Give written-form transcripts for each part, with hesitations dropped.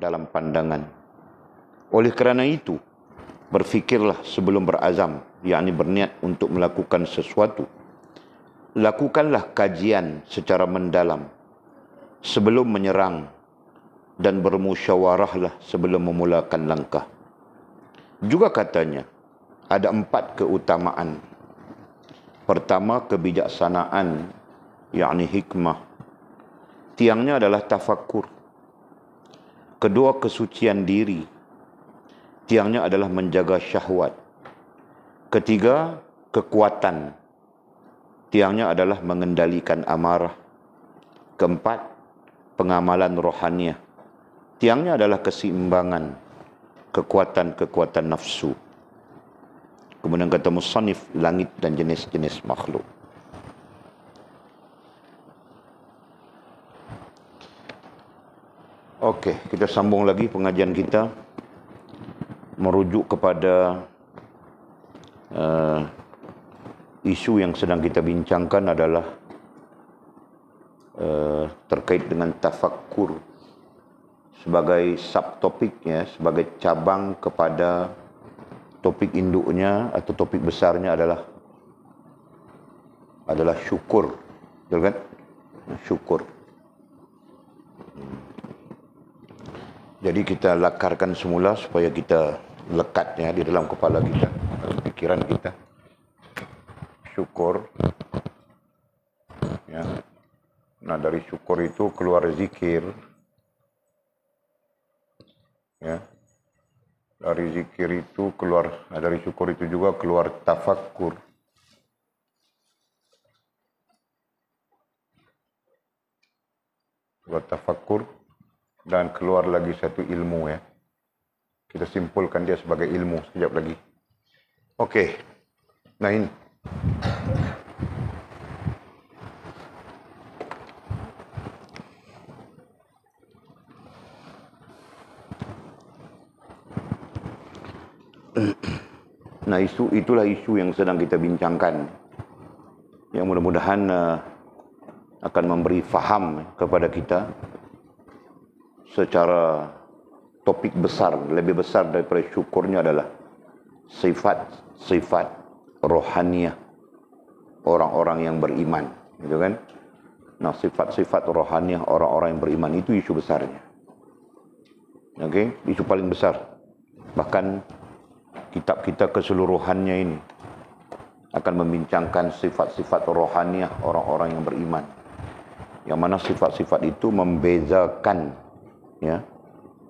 dalam pandangan. Oleh kerana itu, berfikirlah sebelum berazam, yakni berniat untuk melakukan sesuatu. Lakukanlah kajian secara mendalam sebelum menyerang dan bermusyawarahlah sebelum memulakan langkah. Juga katanya, ada 4 keutamaan. Pertama, kebijaksanaan, yakni hikmah. Tiangnya adalah tafakkur. Kedua, kesucian diri. Tiangnya adalah menjaga syahwat. Ketiga, kekuatan. Tiangnya adalah mengendalikan amarah. Keempat, pengamalan rohaniah. Tiangnya adalah keseimbangan, kekuatan-kekuatan nafsu. Kemudian kata musannif, langit dan jenis-jenis makhluk. Okey, kita sambung lagi pengajian kita. Merujuk kepada isu yang sedang kita bincangkan adalah terkait dengan tafakkur sebagai subtopik, ya, sebagai cabang kepada topik induknya atau topik besarnya adalah syukur, betul kan? Syukur. Jadi kita lakarkan semula supaya kita lekat, ya, di dalam kepala kita, dalam pikiran kita. Syukur, ya. Nah, dari syukur itu keluar zikir, ya. Dari zikir itu keluar, dari syukur itu juga keluar tafakkur. Keluar tafakkur dan keluar lagi satu ilmu, ya. Kita simpulkan dia sebagai ilmu sekejap lagi. Okey. Nain. Nah, itulah isu yang sedang kita bincangkan, yang mudah-mudahan akan memberi faham kepada kita secara topik besar, lebih besar daripada syukurnya adalah sifat-sifat rohaniah orang-orang yang beriman, gitu kan? Nah, sifat-sifat rohaniah orang-orang yang beriman itu isu besarnya. Okey, isu paling besar. Bahkan kitab kita keseluruhannya ini akan membincangkan sifat-sifat rohaniah orang-orang yang beriman. Yang mana sifat-sifat itu membezakan, ya.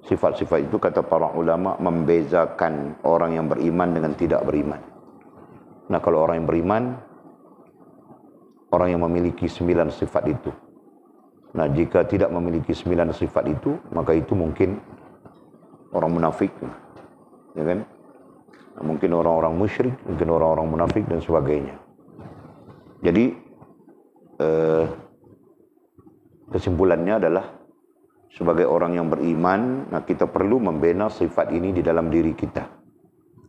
Sifat-sifat itu, kata para ulama, membezakan orang yang beriman dengan tidak beriman. Nah, kalau orang yang beriman, orang yang memiliki 9 sifat itu. Nah, jika tidak memiliki 9 sifat itu, maka itu mungkin orang munafik, ya kan? Mungkin orang-orang musyrik, mungkin orang-orang munafik dan sebagainya. Jadi kesimpulannya adalah sebagai orang yang beriman, nah, kita perlu membina sifat ini di dalam diri kita.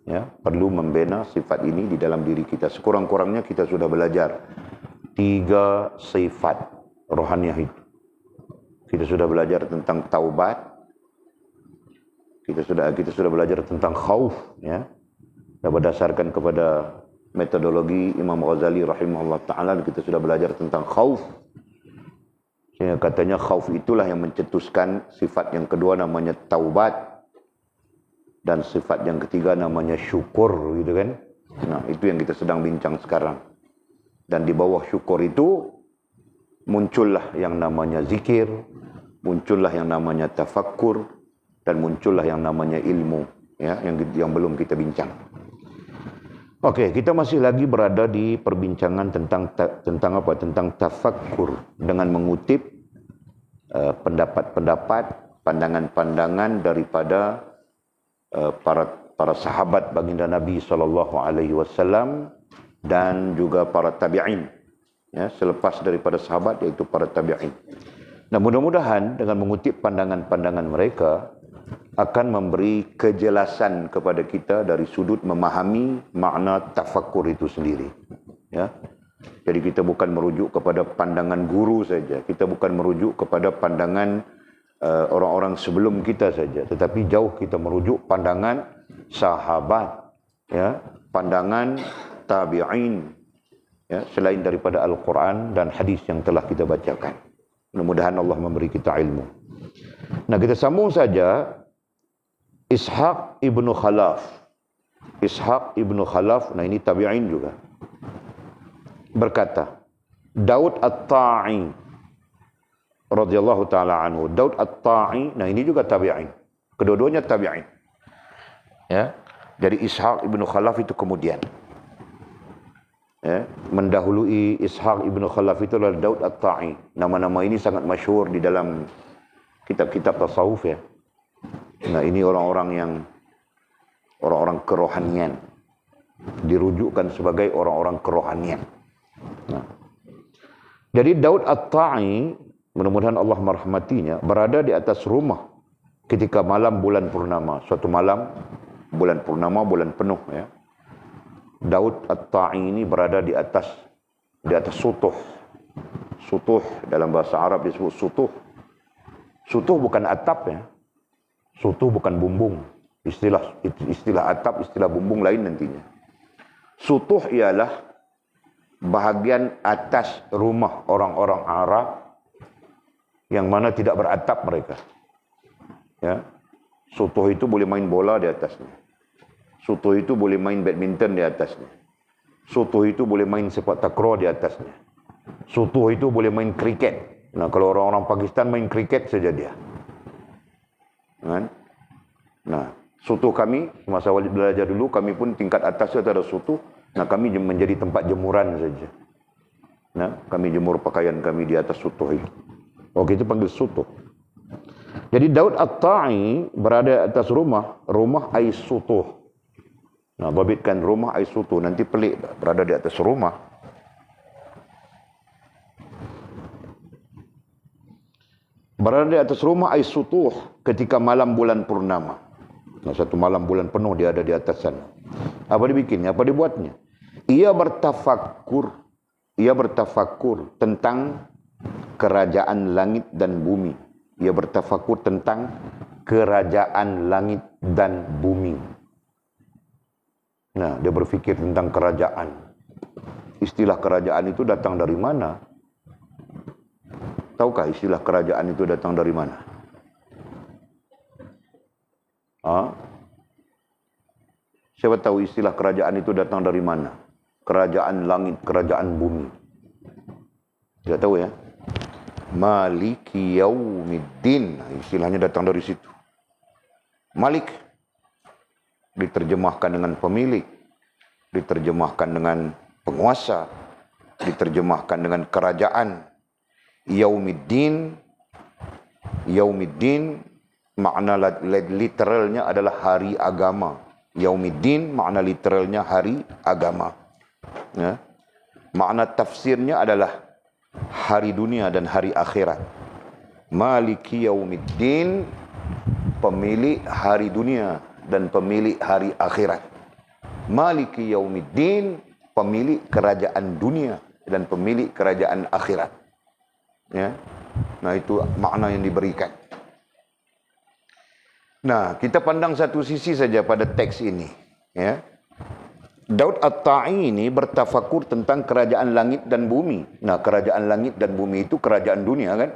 Ya, perlu membina sifat ini di dalam diri kita. Sekurang-kurangnya kita sudah belajar 3 sifat rohaniah itu. Kita sudah belajar tentang taubat. Kita sudah belajar tentang khauf, ya. Dan berdasarkan kepada metodologi Imam Ghazali rahimahullah ta'ala, kita sudah belajar tentang khauf. Sehingga katanya khauf itulah yang mencetuskan sifat yang kedua namanya taubat. Dan sifat yang ketiga namanya syukur, gitu kan. Nah, itu yang kita sedang bincang sekarang. Dan di bawah syukur itu muncullah yang namanya zikir, muncullah yang namanya tafakkur, dan muncullah yang namanya ilmu, ya, yang belum kita bincang. Okey, kita masih lagi berada di perbincangan tentang apa? Tentang tafakkur dengan mengutip pendapat-pendapat, pandangan-pandangan daripada para sahabat baginda Nabi SAW dan juga para tabi'in, ya, selepas daripada sahabat iaitu para tabi'in. Nah, mudah-mudahan dengan mengutip pandangan-pandangan mereka akan memberi kejelasan kepada kita dari sudut memahami makna tafakkur itu sendiri, ya. Jadi kita bukan merujuk kepada pandangan guru saja, kita bukan merujuk kepada pandangan orang-orang sebelum kita saja, tetapi jauh kita merujuk pandangan sahabat, ya, pandangan tabi'in, ya, selain daripada Al-Quran dan hadis yang telah kita bacakan. Mudah-mudahan Allah memberi kita ilmu. Nah, kita sambung saja. Ishaq ibnu Khalaf. Ishaq ibnu Khalaf, nah ini tabi'in juga, berkata, Daud At-Ta'i radhiyallahu ta'ala anhu. Daud At-Ta'i, nah ini juga tabi'in. Kedua-duanya tabi'in. Ya. Jadi Ishaq ibnu Khalaf itu kemudian. Ya, mendahului Ishaq ibnu Khalaf itu adalah Daud At-Ta'i. Nama-nama ini sangat masyhur di dalam kitab-kitab tasawuf, ya. Nah, ini orang-orang kerohanian. Dirujukkan sebagai orang-orang kerohanian. Nah. Jadi Daud At-Ta'i, mudah-mudahan Allah merahmatinya, berada di atas rumah ketika malam bulan purnama. Suatu malam bulan purnama, bulan penuh, ya. Daud At-Ta'i ini berada di atas sutuh. Sutuh dalam bahasa Arab disebut sutuh. Sutuh bukan atap, ya. Sutuh bukan bumbung. Istilah atap, istilah bumbung lain nantinya. Sutuh ialah bahagian atas rumah orang-orang Arab yang mana tidak beratap mereka. Ya. Sutuh itu boleh main bola di atasnya. Sutuh itu boleh main badminton di atasnya. Sutuh itu boleh main sepak takraw di atasnya. Sutuh itu boleh main kriket. Nah, kalau orang-orang Pakistan main kriket saja dia. Kan? Nah, sutuh kami, masa Walid belajar dulu, kami pun tingkat atas itu ada sutuh. Nah, kami menjadi tempat jemuran saja. Nah, kami jemur pakaian kami di atas sutuh itu. Oke, itu panggil sutuh. Jadi Daud At-Ta'i berada atas rumah ais sutuh. Nah, babitkan rumah ais sutuh, nanti pelik berada di atas rumah. Berada di atas rumah ais sutuh ketika malam bulan purnama. Nah, satu malam bulan penuh dia ada di atas sana. Apa dibikinnya? Apa dibuatnya? Ia bertafakur tentang kerajaan langit dan bumi. Ia bertafakur tentang kerajaan langit dan bumi. Nah, dia berfikir tentang kerajaan. Istilah kerajaan itu datang dari mana? Tahukah istilah kerajaan itu datang dari mana? Siapa tahu istilah kerajaan itu datang dari mana? Kerajaan langit, kerajaan bumi. Tidak tahu, ya? Maliki yaumiddin. Istilahnya datang dari situ. Malik diterjemahkan dengan pemilik, diterjemahkan dengan penguasa, diterjemahkan dengan kerajaan. Yaumiddin, yaumiddin makna literalnya adalah hari agama. Yaumiddin makna literalnya hari agama. Ya. Makna tafsirnya adalah hari dunia dan hari akhirat. Maliki yaumiddin, pemilik hari dunia dan pemilik hari akhirat. Maliki yaumiddin, pemilik kerajaan dunia dan pemilik kerajaan akhirat. Ya. Nah, itu makna yang diberikan. Nah, kita pandang satu sisi saja pada teks ini, ya. Daud At-Ta'i ini bertafakur tentang kerajaan langit dan bumi. Nah, kerajaan langit dan bumi itu kerajaan dunia, kan?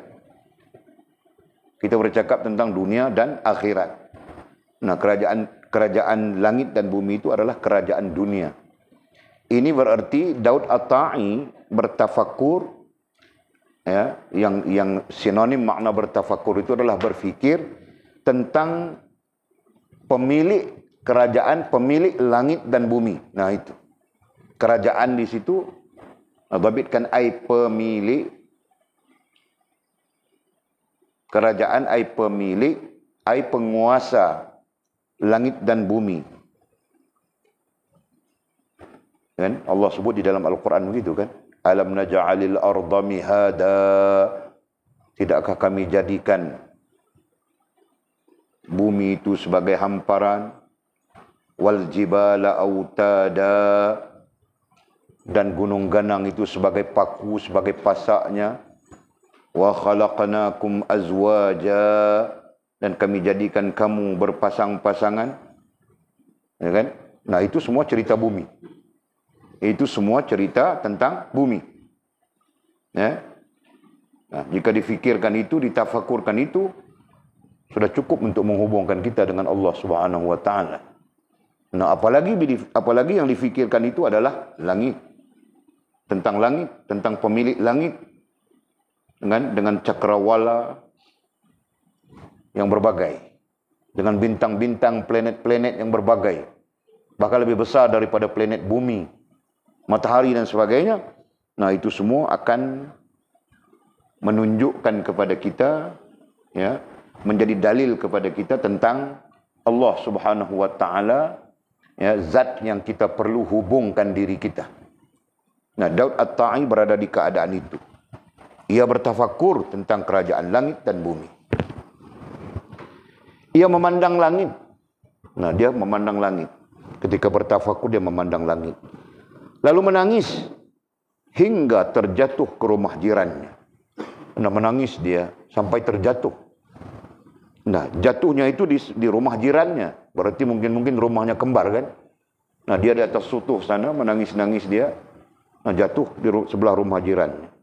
Kita bercakap tentang dunia dan akhirat. Nah, kerajaan langit dan bumi itu adalah kerajaan dunia. Ini berarti Daud At-Ta'i bertafakur, ya, yang sinonim makna bertafakur itu adalah berfikir tentang pemilik kerajaan, pemilik langit dan bumi. Nah, itu. Kerajaan di situ, babitkan ai pemilik. Kerajaan ai pemilik, ai penguasa langit dan bumi. Kan? Allah sebut di dalam Al-Quran begitu, kan? Alam naj'alil arda mihada. Tidakkah kami jadikan bumi itu sebagai hamparan, wal jibala autada, dan gunung ganang itu sebagai paku, sebagai pasaknya, Wa khalaqnakum azwaja, dan kami jadikan kamu berpasang-pasangan. Ya kan? Nah, itu semua cerita bumi. Itu semua cerita tentang bumi. Ya. Nah, jika difikirkan itu, ditafakurkan itu, sudah cukup untuk menghubungkan kita dengan Allah Subhanahu wa taala. Nah, apalagi yang difikirkan itu adalah langit. Tentang langit, tentang pemilik langit. Dengan cakrawala yang berbagai, dengan bintang-bintang, planet-planet yang berbagai, bahkan lebih besar daripada planet bumi, matahari dan sebagainya. Nah, itu semua akan menunjukkan kepada kita, ya, menjadi dalil kepada kita tentang Allah Subhanahu wa taala, ya, zat yang kita perlu hubungkan diri kita. Nah, Daud At-Ta'i berada di keadaan itu. Ia bertafakur tentang kerajaan langit dan bumi. Ia memandang langit. Nah, dia memandang langit. Ketika bertafakur, dia memandang langit. Lalu menangis hingga terjatuh ke rumah jirannya. Nah, menangis dia sampai terjatuh. Nah, jatuhnya itu di rumah jirannya. Berarti mungkin rumahnya kembar kan. Nah, dia di atas sutuh sana, menangis-nangis dia. Nah, jatuh di sebelah rumah jirannya.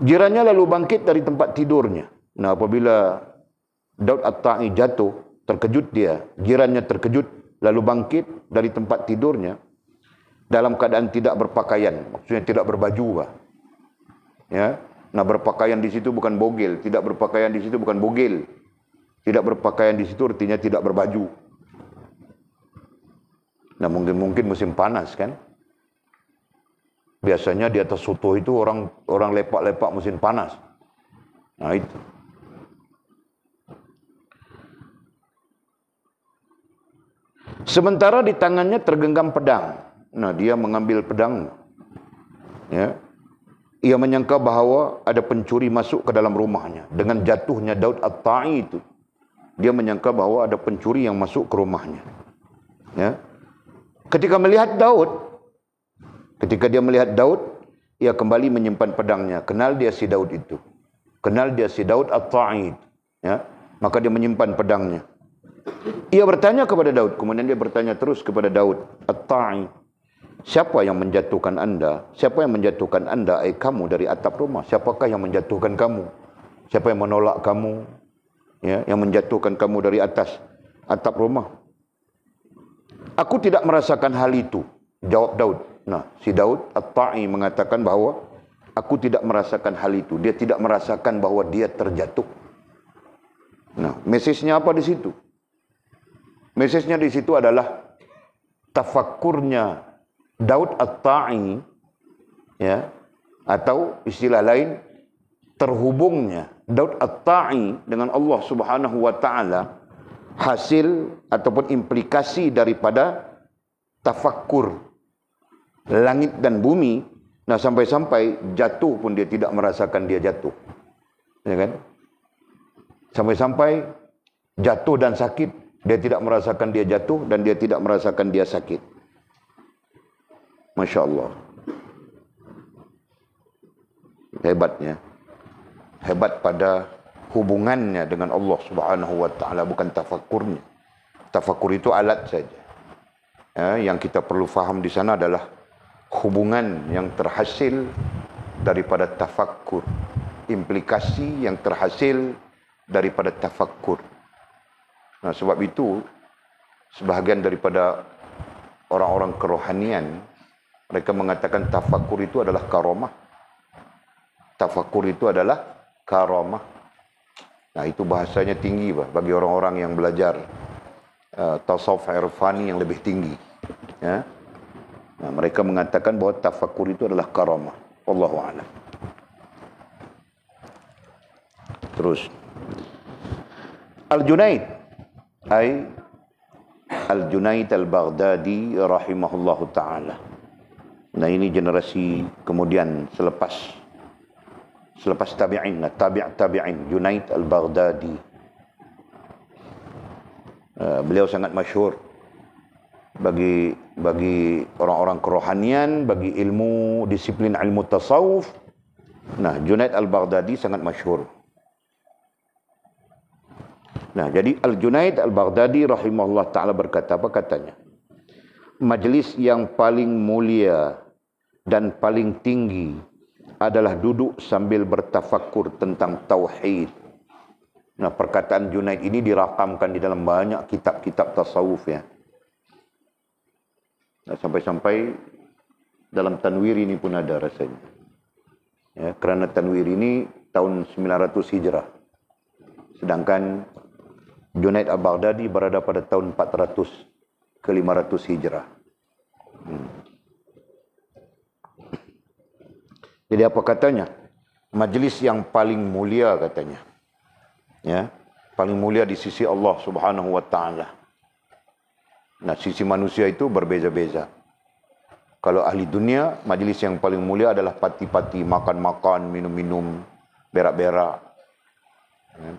Jirannya lalu bangkit dari tempat tidurnya. Nah, apabila Daud At-Ta'i jatuh, terkejut dia. Jirannya terkejut, lalu bangkit dari tempat tidurnya dalam keadaan tidak berpakaian. Maksudnya tidak berbaju. Ya. Nah, berpakaian di situ bukan bogel. Tidak berpakaian di situ bukan bogel. Tidak berpakaian di situ artinya tidak berbaju. Nah, mungkin musim panas kan. Biasanya di atas suto itu orang lepak-lepak musim panas. Nah, itu. Sementara di tangannya tergenggam pedang. Nah, dia mengambil pedang. Ya. Ia menyangka bahawa ada pencuri masuk ke dalam rumahnya. Dengan jatuhnya Daud At-Ta'i itu, dia menyangka bahawa ada pencuri yang masuk ke rumahnya. Ya. Ketika dia melihat Daud, ia kembali menyimpan pedangnya. Kenal dia si Daud itu. Kenal dia si Daud At-Ta'i. Ya. Maka dia menyimpan pedangnya. Ia bertanya kepada Daud. Kemudian dia bertanya terus kepada Daud At-Ta'i. Siapa yang menjatuhkan anda? Siapa yang menjatuhkan anda, kamu dari atap rumah? Siapakah yang menjatuhkan kamu? Siapa yang menolak kamu? Ya, yang menjatuhkan kamu dari atas atap rumah? Aku tidak merasakan hal itu, jawab Daud. Nah, si Daud At-Ta'i mengatakan bahawa aku tidak merasakan hal itu. Dia tidak merasakan bahawa dia terjatuh. Nah, mesejnya apa di situ? Mesejnya di situ adalah tafakkurnya Daud At-Ta'i, ya, atau istilah lain, terhubungnya Daud At-Ta'i dengan Allah Subhanahu wa taala, hasil ataupun implikasi daripada tafakkur langit dan bumi. Nah, sampai-sampai jatuh pun dia tidak merasakan dia jatuh. Ya kan? Sampai-sampai jatuh dan sakit, dia tidak merasakan dia jatuh dan dia tidak merasakan dia sakit. Masya Allah. Hebatnya. Hebat pada hubungannya dengan Allah Subhanahu wa taala, bukan tafakkurnya. Tafakkur itu alat saja. Ya, yang kita perlu faham di sana adalah hubungan yang terhasil daripada tafakkur, implikasi yang terhasil daripada tafakkur. Nah, sebab itu sebahagian daripada orang-orang kerohanian, mereka mengatakan tafakkur itu adalah karamah. Tafakkur itu adalah karamah. Nah, itu bahasanya tinggi bagi orang-orang yang belajar tasawuf irfani yang lebih tinggi. Ya. Nah, mereka mengatakan bahawa tafakkur itu adalah karamah. Wallahu a'lam. Terus Al-Junaid Al-Junaid Al-Baghdadi rahimahullahu ta'ala. Nah, ini generasi kemudian selepas tabi'in, tabi'in, Junaid Al-Baghdadi. Beliau sangat masyhur bagi orang-orang kerohanian, bagi ilmu disiplin ilmu tasawuf. Nah, Junaid al-Baghdadi sangat masyhur. Nah, jadi Al-Junaid al-Baghdadi rahimahullah ta'ala berkata, apa katanya? Majlis yang paling mulia dan paling tinggi adalah duduk sambil bertafakkur tentang tauhid. Nah, perkataan Junaid ini dirakamkan di dalam banyak kitab-kitab tasawuf ya. Nah, sampai-sampai dalam Tanwir ini pun ada rasanya. Ya, kerana Tanwir ini tahun 900 Hijrah. Sedangkan Junaid al-Baghdadi berada pada tahun 400 ke 500 Hijrah. Jadi apa katanya? Majlis yang paling mulia katanya. Ya, paling mulia di sisi Allah Subhanahu wa taala. Nah, sisi manusia itu berbeza-beza. Kalau ahli dunia, majlis yang paling mulia adalah pati-pati, makan-makan, minum-minum, berak-berak. Ya.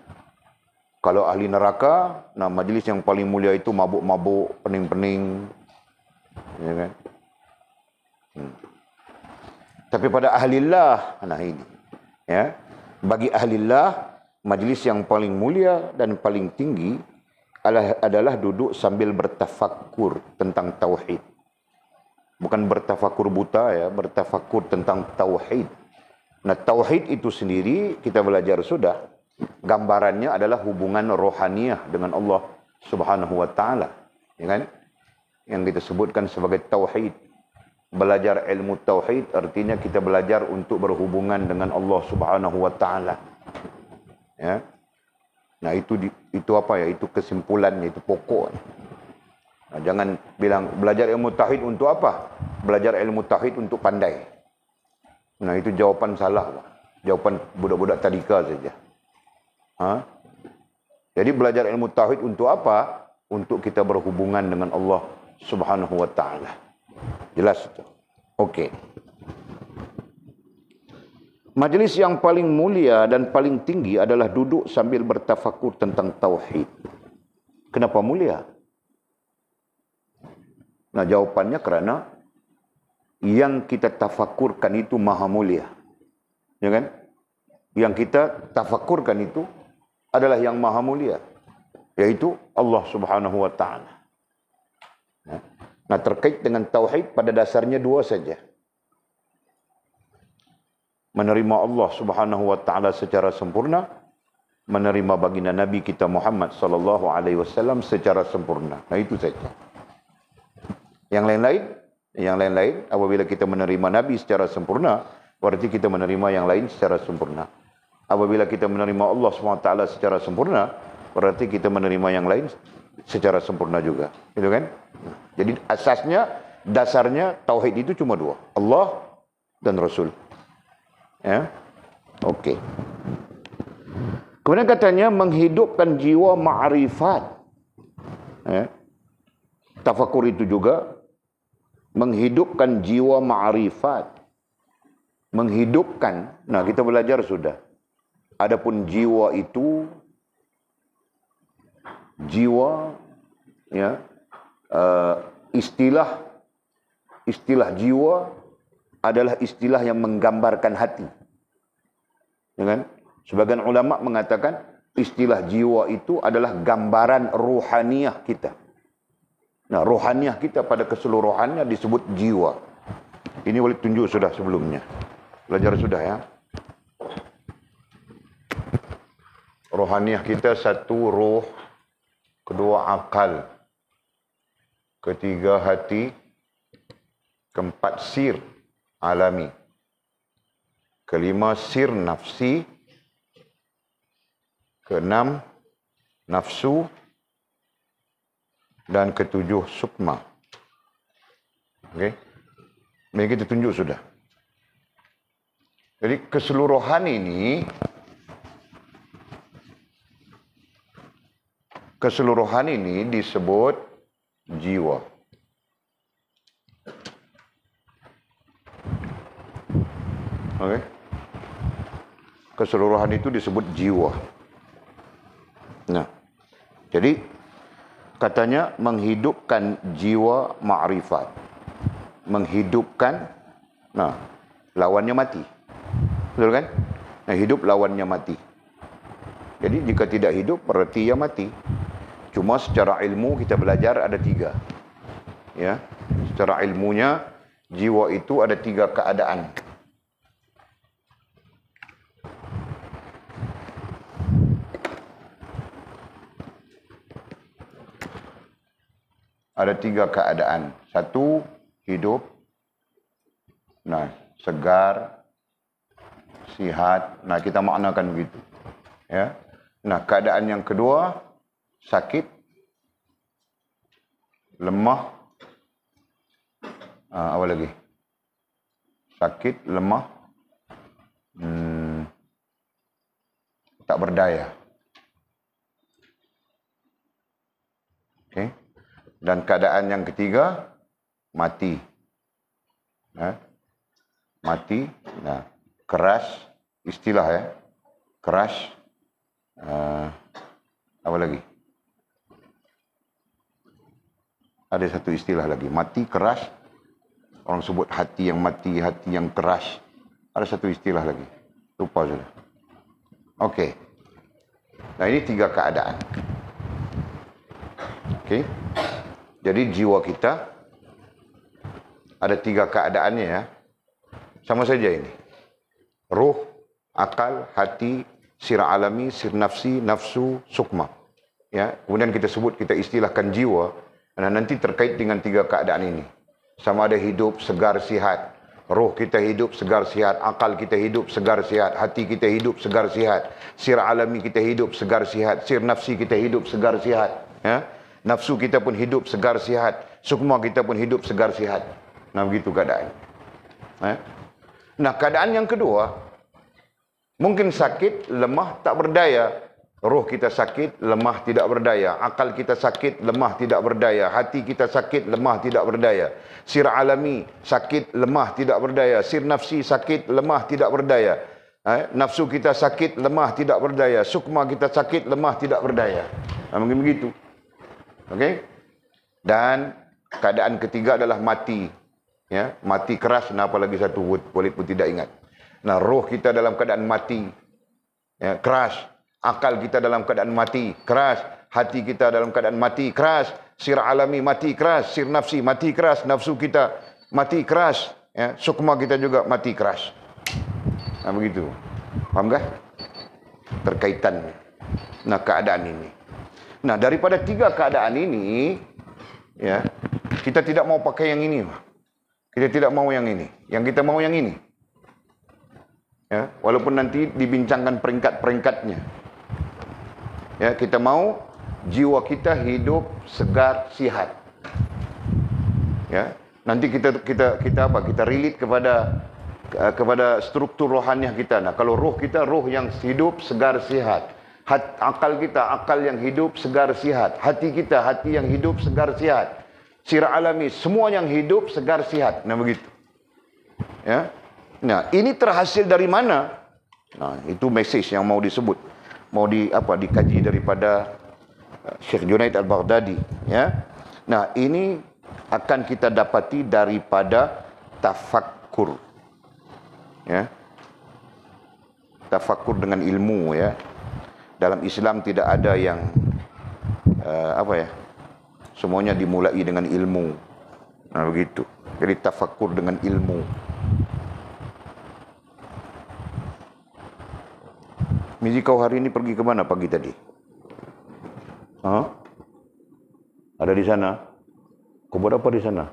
Kalau ahli neraka, nah majlis yang paling mulia itu mabuk-mabuk, pening-pening. Ya kan? Tapi pada ahlillah, nah ini. Ya. Bagi ahlillah, majlis yang paling mulia dan paling tinggi adalah duduk sambil bertafakkur tentang tauhid. Bukan bertafakkur buta ya, bertafakkur tentang tauhid. Nah, tauhid itu sendiri kita belajar sudah. Gambarannya adalah hubungan rohaniyah dengan Allah Subhanahu wa taala, ya kan? Yang kita sebutkan sebagai tauhid. Belajar ilmu tauhid artinya kita belajar untuk berhubungan dengan Allah Subhanahu wa taala. Ya. Nah, itu apa ya? Itu kesimpulannya, itu pokok. Nah, jangan bilang belajar ilmu tauhid untuk apa? Belajar ilmu tauhid untuk pandai. Nah, itu jawapan salah, Pak. Jawapan budak-budak tadika saja. Jadi belajar ilmu tauhid untuk apa? Untuk kita berhubungan dengan Allah Subhanahu wa taala. Jelas itu. Okey. Majlis yang paling mulia dan paling tinggi adalah duduk sambil bertafakur tentang tauhid. Kenapa mulia? Nah, jawapannya kerana yang kita tafakurkan itu maha mulia. Ya kan? Yang kita tafakurkan itu adalah yang maha mulia, yaitu Allah Subhanahu wa taala. Nah, terkait dengan tauhid pada dasarnya dua saja. Menerima Allah Subhanahu wa taala secara sempurna, menerima baginda Nabi kita Muhammad sallallahu alaihi wasallam secara sempurna. Nah, itu saja. Yang lain-lain apabila kita menerima Nabi secara sempurna, berarti kita menerima yang lain secara sempurna. Apabila kita menerima Allah SWT secara sempurna, berarti kita menerima yang lain secara sempurna juga. Gitu kan? Jadi dasarnya tauhid itu cuma dua. Allah dan Rasul. Ya. Okey. Kemudian katanya menghidupkan jiwa ma'rifat. Ya. Tafakur itu juga menghidupkan jiwa ma'rifat. Menghidupkan. Nah, kita belajar sudah. Adapun jiwa itu, ya, istilah jiwa adalah istilah yang menggambarkan hati. Ya kan? Sebagian ulama mengatakan istilah jiwa itu adalah gambaran rohaniyah kita. Nah, rohaniyah kita pada keseluruhannya disebut jiwa. Ini boleh tunjuk sudah sebelumnya. Belajar sudah ya. Rohaniyah kita satu roh, kedua akal, ketiga hati, keempat sir alami, kelima sir nafsi, keenam nafsu, dan ketujuh sukma. Okey. Ini kita tunjuk sudah. Jadi keseluruhan ini disebut jiwa. Okey. Keseluruhan itu disebut jiwa. Nah, jadi katanya menghidupkan jiwa ma'rifat. Menghidupkan, nah, lawannya mati. Betul kan? Nah, hidup lawannya mati. Jadi jika tidak hidup berarti ia mati. Cuma secara ilmu kita belajar ada 3. Ya, secara ilmunya jiwa itu ada 3 keadaan. Ada 3 keadaan. 1, hidup, nah, segar, sihat. Nah, kita maknakan begitu. Ya. Nah, keadaan yang kedua, sakit, lemah. Apa lagi? Sakit, lemah, tak berdaya. Okay. Dan keadaan yang ketiga, mati. Mati, nah, keras, istilah ya, keras, apa lagi? Ada satu istilah lagi, mati, keras, orang sebut hati yang mati, hati yang keras. Ada satu istilah lagi, lupa sudah. Okey, nah ini 3 keadaan. Okey, jadi jiwa kita ada 3 keadaannya ya. Sama saja ini. Ruh, akal, hati, sir alami, sir nafsi, nafsu, sukma. Ya, kemudian kita sebut, kita istilahkan jiwa. Nah, nanti terkait dengan 3 keadaan ini. Sama ada hidup, segar, sihat. Ruh kita hidup, segar, sihat. Akal kita hidup, segar, sihat. Hati kita hidup, segar, sihat. Sir alami kita hidup, segar, sihat. Sir nafsi kita hidup, segar, sihat. Ya? Nafsu kita pun hidup, segar, sihat. Sukma kita pun hidup, segar, sihat. Nah, begitu keadaan. Nah, keadaan yang kedua, mungkin sakit, lemah, tak berdaya. Roh kita sakit, lemah, tidak berdaya. Akal kita sakit, lemah, tidak berdaya. Hati kita sakit, lemah, tidak berdaya. Sir alami, sakit, lemah, tidak berdaya. Sir nafsi, sakit, lemah, tidak berdaya. Nafsu kita sakit, lemah, tidak berdaya. Sukma kita sakit, lemah, tidak berdaya. Mungkin begitu. Okey? Dan keadaan ketiga adalah mati. Ya, mati keras, nah apalagi satu Walid pun tidak ingat. Nah, roh kita dalam keadaan mati, ya, keras. Akal kita dalam keadaan mati, keras. Hati kita dalam keadaan mati, keras. Sir alami mati, keras. Sir nafsi mati, keras. Nafsu kita mati, keras. Ya, sukma kita juga mati, keras. Nah, begitu. Faham tak? Terkaitan. Nah, keadaan ini. Nah, daripada 3 keadaan ini, ya, kita tidak mau pakai yang ini. Kita tidak mau yang ini. Yang kita mau yang ini. Ya, walaupun nanti dibincangkan peringkat-peringkatnya. Ya, kita mau jiwa kita hidup segar, sihat. Ya, nanti kita apa? Kita relate kepada struktur rohaniah kita. Nah, kalau roh kita roh yang hidup segar, sihat. Akal kita akal yang hidup segar, sihat. Hati kita hati yang hidup segar, sihat. Sir alami, semua yang hidup segar, sihat. Nah, begitu. Ya. Nah, ini terhasil dari mana? Nah, itu message yang mau disebut. Mau dikaji daripada Syekh Junaid Al-Baghdadi, ya. Nah, ini akan kita dapati daripada tafakkur. Ya. Tafakkur dengan ilmu, ya. Dalam Islam tidak ada yang semuanya dimulai dengan ilmu. Nah, begitu. Jadi tafakkur dengan ilmu. Mizi, kau hari ini pergi ke mana pagi tadi? Ada di sana? Kau buat apa di sana?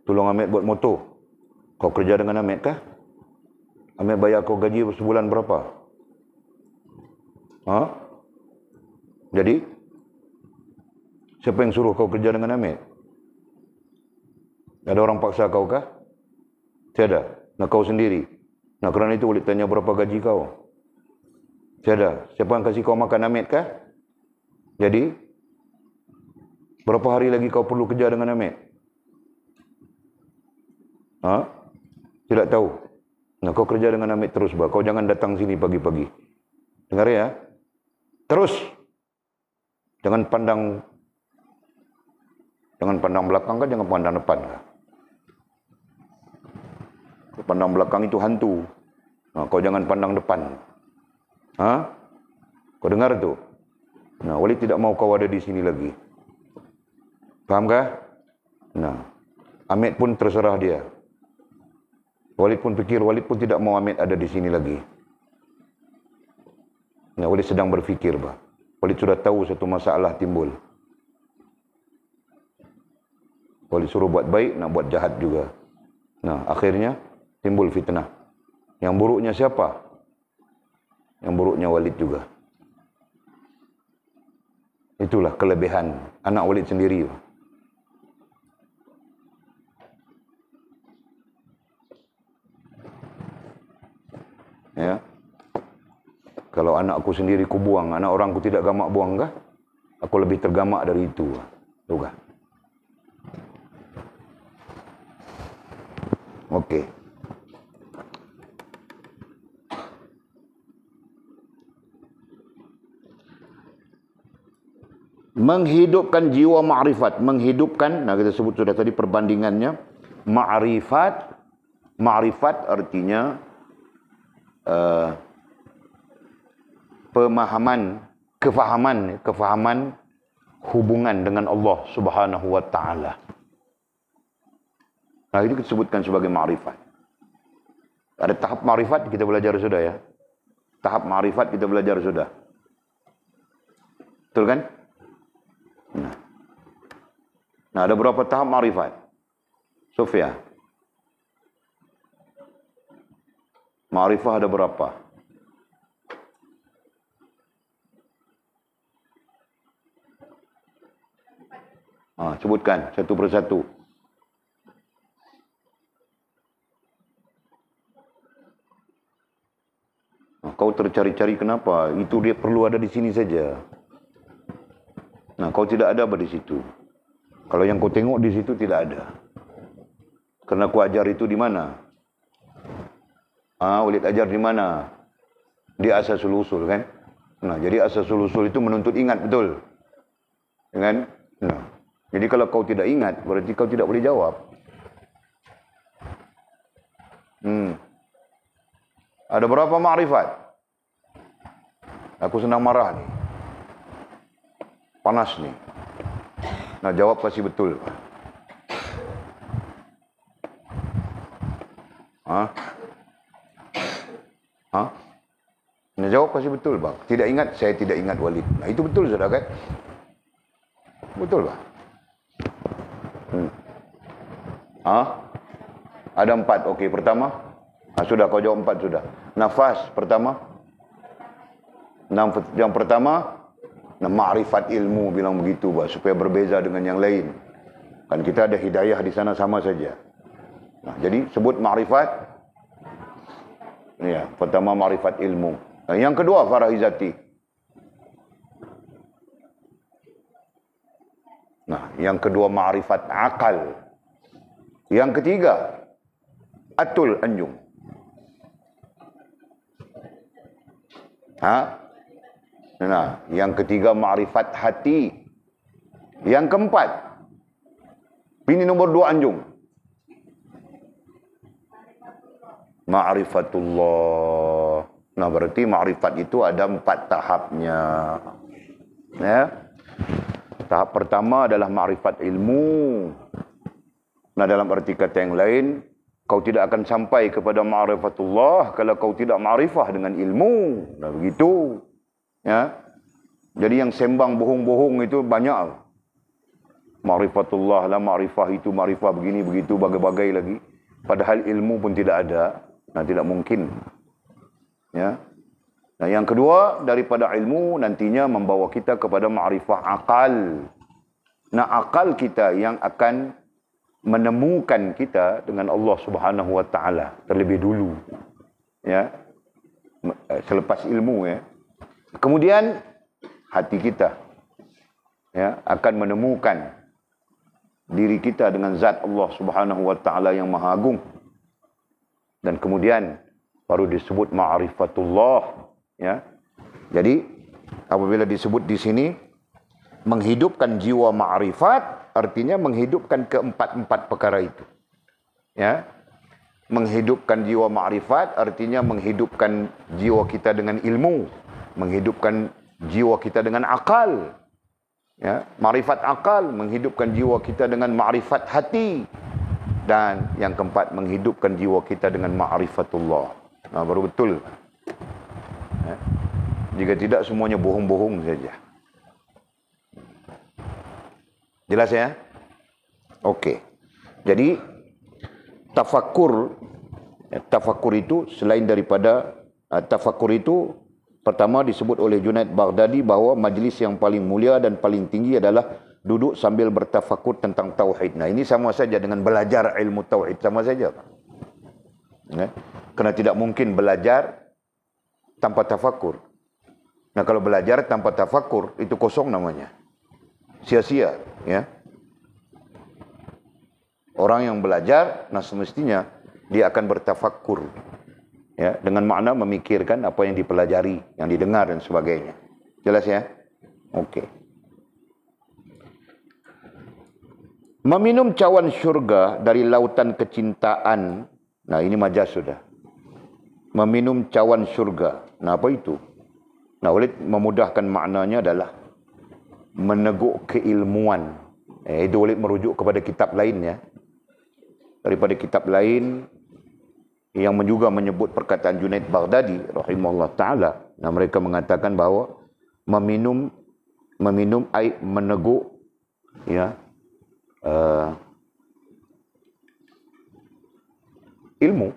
Tolong Ahmed buat motor. Kau kerja dengan Ahmed kah? Ahmed bayar kau gaji sebulan berapa? Jadi, siapa yang suruh kau kerja dengan Ahmed? Ada orang paksa kau kah? Tiada. Nah, kau sendiri. Nah, kerana itu boleh tanya berapa gaji kau? Tiada. Siapa yang kasih kau makan Ahmed kah? Jadi, berapa hari lagi kau perlu kerja dengan Ahmed? Tidak tahu. Nah, kau kerja dengan Ahmed terus, bah. Kau jangan datang sini pagi-pagi. Dengar ya? Terus. Jangan pandang belakang kan, jangan pandang depan kan. Pandang belakang itu hantu. Nah, kau jangan pandang depan. Kau dengar tu? Nah, Walid tidak mau kau ada di sini lagi. Faham kah? Nah, Amit pun terserah dia. Walid pun fikir, Walid pun tidak mau Amit ada di sini lagi. Nah, Walid sedang berfikir, bah. Walid sudah tahu satu masalah timbul. Walid suruh buat baik, nak buat jahat juga. Nah, akhirnya timbul fitnah. Yang buruknya siapa? Yang buruknya Walid juga. Itulah kelebihan anak Walid sendiri. Ya. Kalau anakku sendiri ku buang, anak orangku tidak gamak buang kah? Aku lebih tergamak dari itu. Tuh kah? Okey. Menghidupkan jiwa ma'rifat, menghidupkan, nah kita sebut sudah tadi perbandingannya, ma'rifat artinya pemahaman, kefahaman hubungan dengan Allah Subhanahu wa taala. Nah, itu disebutkan sebagai ma'rifat. Ada tahap ma'rifat kita belajar sudah ya. Tahap ma'rifat kita belajar sudah. Betul kan? Nah, ada berapa tahap ma'rifat? Sofia. Ma'rifah ada berapa? Sebutkan satu persatu. Kau tercari-cari kenapa? Itu dia perlu ada di sini saja. Nah, kau tidak ada apa di situ. Kalau yang kau tengok di situ tidak ada. Karena kau ajar itu di mana? Walid ajar di mana? Di asasul usul kan? Nah, jadi asasul usul itu menuntut ingat betul. Kan? Nah, jadi kalau kau tidak ingat, berarti kau tidak boleh jawab. Ada berapa ma'rifat? Aku sedang marah nih. Panas nih. Nah, jawab pasti betul. Nah, jawab pasti betul, bang. Tidak ingat, saya tidak ingat Walid. Nah, itu betul sudah kan? Betul, bang. Ada 4. Okey, pertama. Sudah, kau jawab 4 sudah. Nafas, pertama. Yang pertama, ma'rifat ilmu, bilang begitu, bah, supaya berbeza dengan yang lain. Kan kita ada hidayah di sana sama saja. Nah, jadi sebut ma'rifat. Ya, pertama ma'rifat ilmu. Nah, yang kedua faraizati. Nah, yang kedua ma'rifat akal. Yang ketiga atul anjung. Nah, yang ketiga ma'rifat hati. Yang keempat, ini nomor 2 anjung. Ma'rifatullah. Nah, berarti ma'rifat itu ada 4 tahapnya. Ya. Tahap pertama adalah ma'rifat ilmu. Nah, dalam arti kata yang lain, kau tidak akan sampai kepada ma'rifatullah kalau kau tidak ma'rifah dengan ilmu. Nah, begitu. Ya. Jadi yang sembang bohong-bohong itu banyak. Ma'rifatullah lah, ma'rifah itu, ma'rifah begini, begitu, bagai-bagai lagi. Padahal ilmu pun tidak ada. Nah, tidak mungkin. Ya. Nah, yang kedua, daripada ilmu nantinya membawa kita kepada ma'rifah akal. Nah, akal kita yang akan menemukan kita dengan Allah Subhanahu wa taala terlebih dulu. Ya. Selepas ilmu, ya. Kemudian hati kita, ya, akan menemukan diri kita dengan zat Allah Subhanahu wa taala yang maha agung. Dan kemudian baru disebut ma'rifatullah, ya. Jadi apabila disebut di sini menghidupkan jiwa ma'rifat, artinya menghidupkan keempat-empat perkara itu. Ya. menghidupkan jiwa ma'rifat artinya menghidupkan jiwa kita dengan ilmu, menghidupkan jiwa kita dengan akal. Ya, ma'rifat akal, menghidupkan jiwa kita dengan ma'rifat hati. Dan yang keempat, menghidupkan jiwa kita dengan ma'rifatullah. Nah, baru betul. Ya. Jika tidak, semuanya bohong-bohong saja. Jelas ya? Okey. Jadi, tafakur itu selain daripada tafakur itu, pertama disebut oleh Junaid Baghdadi bahawa majlis yang paling mulia dan paling tinggi adalah duduk sambil bertafakur tentang tauhid. Nah, ini sama saja dengan belajar ilmu tauhid, sama saja. Ya? Kerana tidak mungkin belajar tanpa tafakur. Nah, kalau belajar tanpa tafakur, itu kosong namanya. Sia-sia. Ya? Orang yang belajar, nah semestinya dia akan bertafakur. Ya? Dengan makna memikirkan apa yang dipelajari, yang didengar dan sebagainya. Jelas ya? Okey. Meminum cawan syurga dari lautan kecintaan. Nah, ini majaz sudah. Meminum cawan syurga. Nah, apa itu? Nah, oleh memudahkan maknanya adalah meneguk keilmuan. Itu boleh merujuk kepada kitab lain ya. Daripada kitab lain yang juga menyebut perkataan Junaid Baghdadi rahimahullah taala. Nah, mereka mengatakan bahawa meminum air meneguk ya ilmu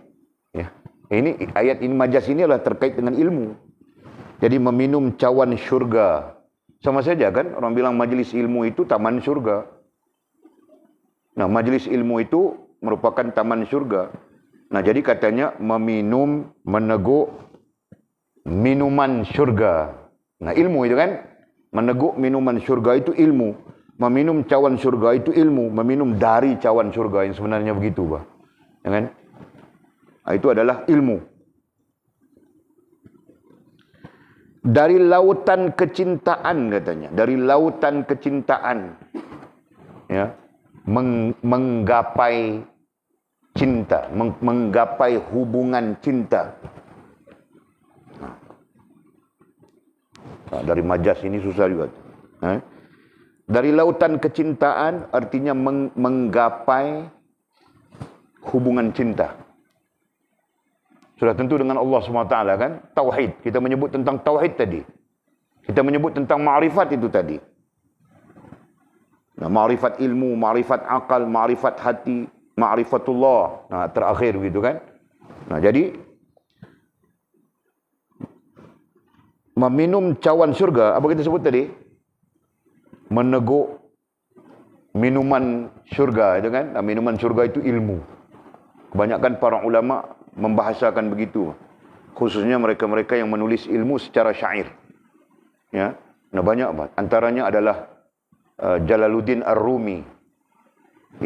ya. Ini ayat ini majaz ini adalah terkait dengan ilmu. Jadi meminum cawan syurga. Sama saja kan orang bilang majlis ilmu itu taman syurga. Nah, majlis ilmu itu merupakan taman syurga. Nah, jadi katanya meminum, meneguk minuman syurga. Nah, ilmu itu kan, meneguk minuman syurga itu ilmu. Meminum cawan syurga itu ilmu. Meminum dari cawan syurga yang sebenarnya begitu, bah. Ya kan? Nah, itu adalah ilmu. Dari lautan kecintaan katanya. Dari lautan kecintaan. Ya. Menggapai cinta. Menggapai hubungan cinta. Nah, dari majaz ini susah juga. Dari lautan kecintaan artinya menggapai hubungan cinta. Sudah tentu dengan Allah SWT kan? Tauhid. Kita menyebut tentang tauhid tadi. Kita menyebut tentang ma'rifat itu tadi. Nah, ma'rifat ilmu, ma'rifat akal, ma'rifat hati, ma'rifatullah. Nah, terakhir begitu kan? Nah, jadi meminum cawan syurga, apa kita sebut tadi? Meneguk minuman syurga itu kan. Nah, minuman syurga itu ilmu. Kebanyakan para ulama membahasakan begitu, khususnya mereka-mereka yang menulis ilmu secara syair ya. Nah, banyak banget. Antaranya adalah Jalaluddin Ar-Rumi,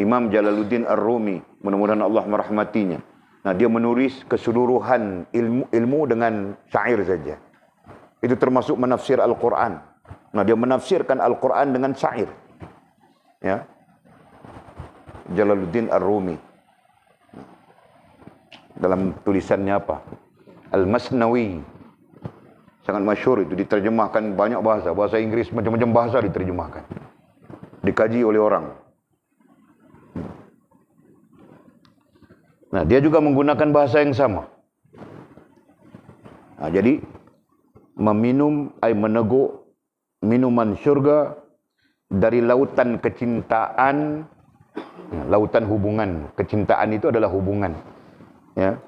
Imam Jalaluddin Ar-Rumi, mudah-mudahan Allah merahmatinya. Nah, dia menulis keseluruhan ilmu dengan syair saja. Itu termasuk menafsir Al-Quran. Nah, dia menafsirkan Al-Quran dengan syair. Ya. Jalaluddin Ar-Rumi. Dalam tulisannya apa? Al-Masnawi. Sangat masyhur itu, diterjemahkan banyak bahasa. Bahasa Inggris, macam-macam bahasa diterjemahkan. Dikaji oleh orang. Nah, dia juga menggunakan bahasa yang sama. Nah, jadi, meneguk minuman syurga dari lautan kecintaan, lautan hubungan. Kecintaan itu adalah hubungan. Ya.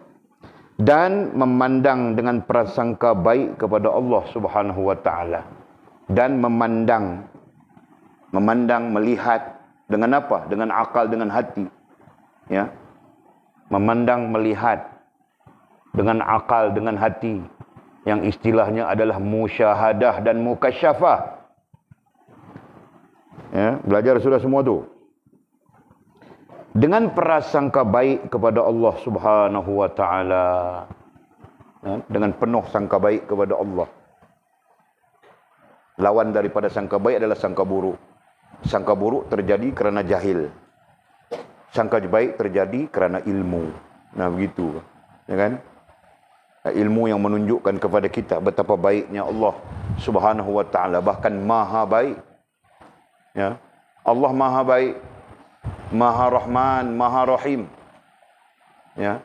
Dan memandang dengan prasangka baik kepada Allah Subhanahu wa taala. Dan memandang, melihat dengan apa? Dengan akal, dengan hati. Ya. Memandang, melihat dengan akal, dengan hati. Yang istilahnya adalah musyahadah dan mukasyafah. Ya, belajar sudah semua tu. Dengan prasangka baik kepada Allah Subhanahu wa taala. Ya, dengan penuh sangka baik kepada Allah. Lawan daripada sangka baik adalah sangka buruk. Sangka buruk terjadi kerana jahil. Sangka baik terjadi kerana ilmu. Nah begitu, ya kan? Ilmu yang menunjukkan kepada kita betapa baiknya Allah Subhanahu wa taala, bahkan maha baik. Ya. Allah maha baik, maha rahman, maha rahim. Ya.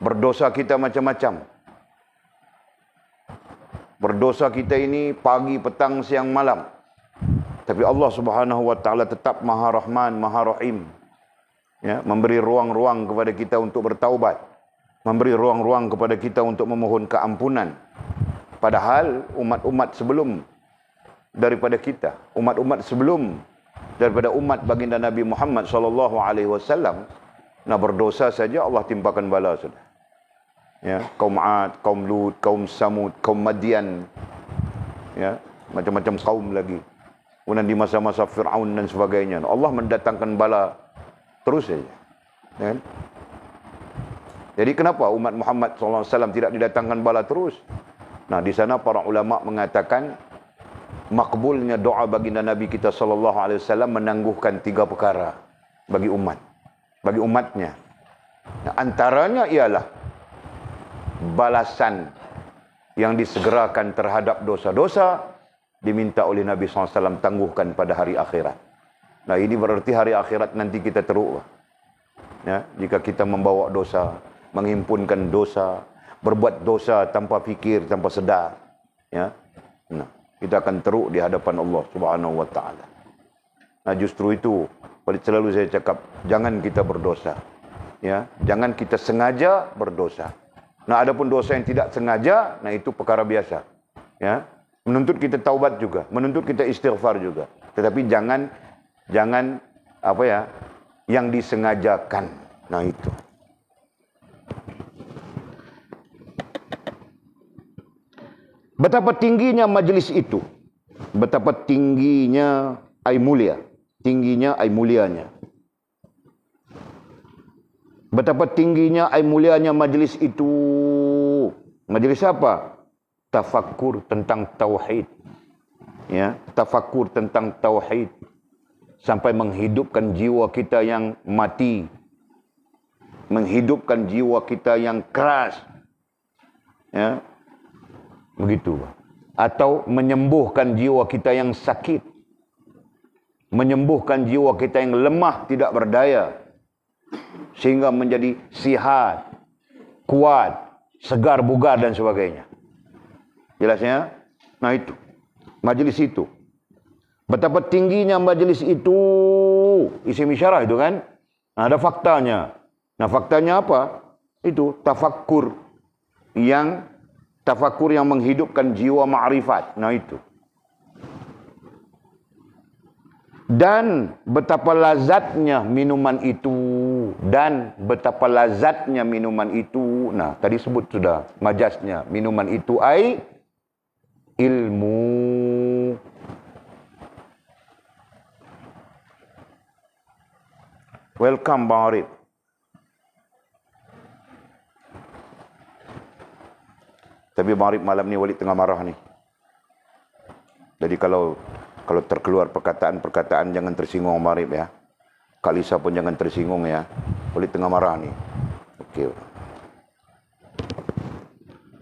Berdosa kita macam-macam. Berdosa kita ini pagi, petang, siang, malam. Tapi Allah Subhanahu wa taala tetap maha rahman, maha rahim. Ya, memberi ruang-ruang kepada kita untuk bertaubat, memberi ruang-ruang kepada kita untuk memohon keampunan. Padahal umat-umat sebelum daripada kita, umat-umat sebelum daripada umat baginda Nabi Muhammad sallallahu alaihi wasallam, nah berdosa saja Allah timpakan bala sudah. Ya, kaum Ad, kaum Lut, kaum Samud, kaum Madian, ya, macam-macam kaum lagi. Kemudian di masa-masa Fir'aun dan sebagainya, Allah mendatangkan bala terus saja. Ya. Jadi kenapa umat Muhammad SAW tidak didatangkan bala terus? Nah, di sana para ulama mengatakan makbulnya doa baginda Nabi kita SAW menangguhkan 3 perkara bagi umat, bagi umatnya. Nah, antaranya ialah balasan yang disegerakan terhadap dosa-dosa diminta oleh Nabi SAW tangguhkan pada hari akhirat. Nah, ini berarti hari akhirat nanti kita teruk. Ya, jika kita membawa dosa, menghimpunkan dosa, berbuat dosa tanpa fikir, tanpa sedar, ya, nah, kita akan teruk di hadapan Allah Subhanahu wa taala. Nah, justru itu selalu saya cakap, jangan kita berdosa. Ya, jangan kita sengaja berdosa. Nah, adapun dosa yang tidak sengaja, nah itu perkara biasa. Ya, menuntut kita taubat juga, menuntut kita istighfar juga. Tetapi jangan apa ya, yang disengajakan. Nah itu. Betapa tingginya majlis itu, betapa tingginya ai mulia, tingginya ai mulianya. Betapa tingginya ai mulianya majlis itu. Majlis apa? Tafakkur tentang tauhid. Ya, tafakkur tentang tauhid. Sampai menghidupkan jiwa kita yang mati, menghidupkan jiwa kita yang keras, ya, begitu. Atau menyembuhkan jiwa kita yang sakit, menyembuhkan jiwa kita yang lemah, tidak berdaya, sehingga menjadi sihat, kuat, segar, bugar dan sebagainya. Jelasnya? Nah itu, majlis itu. Betapa tingginya majlis itu, isim isyarah itu kan. Nah, ada faktanya. Nah, faktanya apa? Itu tafakkur yang menghidupkan jiwa ma'rifat. Nah, itu. Dan betapa lazatnya minuman itu, dan betapa lazatnya minuman itu. Nah, tadi sebut sudah majasnya. Minuman itu ai ilmu. Welcome Bang Arif. Tapi Bang Arif malam ni Walid tengah marah ni. Jadi kalau terkeluar perkataan-perkataan jangan tersinggung Bang Arif ya. Kak Lisa pun jangan tersinggung ya. Walid tengah marah ni. Okey.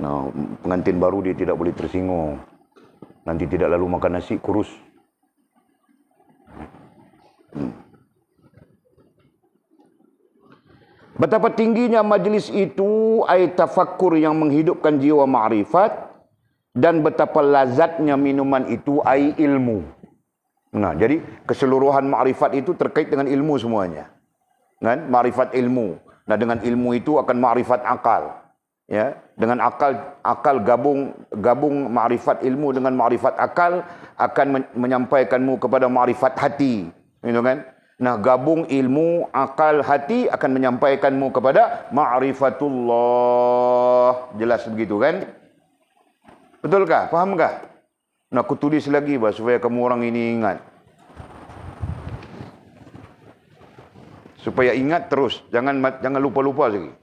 Nah, pengantin baru dia tidak boleh tersinggung. Nanti tidak lalu makan nasi kurus. Betapa tingginya majlis itu, ai tafakkur yang menghidupkan jiwa ma'rifat, dan betapa lazatnya minuman itu, ai ilmu. Nah, jadi keseluruhan ma'rifat itu terkait dengan ilmu semuanya. Kan? Ma'rifat ilmu. Nah, dengan ilmu itu akan ma'rifat akal. Ya, dengan akal gabung ma'rifat ilmu dengan ma'rifat akal akan menyampaikanmu kepada ma'rifat hati. Gitu kan? Nah, gabung ilmu, akal, hati akan menyampaikanmu kepada ma'rifatullah. Jelas begitu kan? Betulkah? Fahamkah? Nah, aku tulis lagi supaya kamu orang ini ingat. Supaya ingat terus. Jangan lupa-lupa lagi.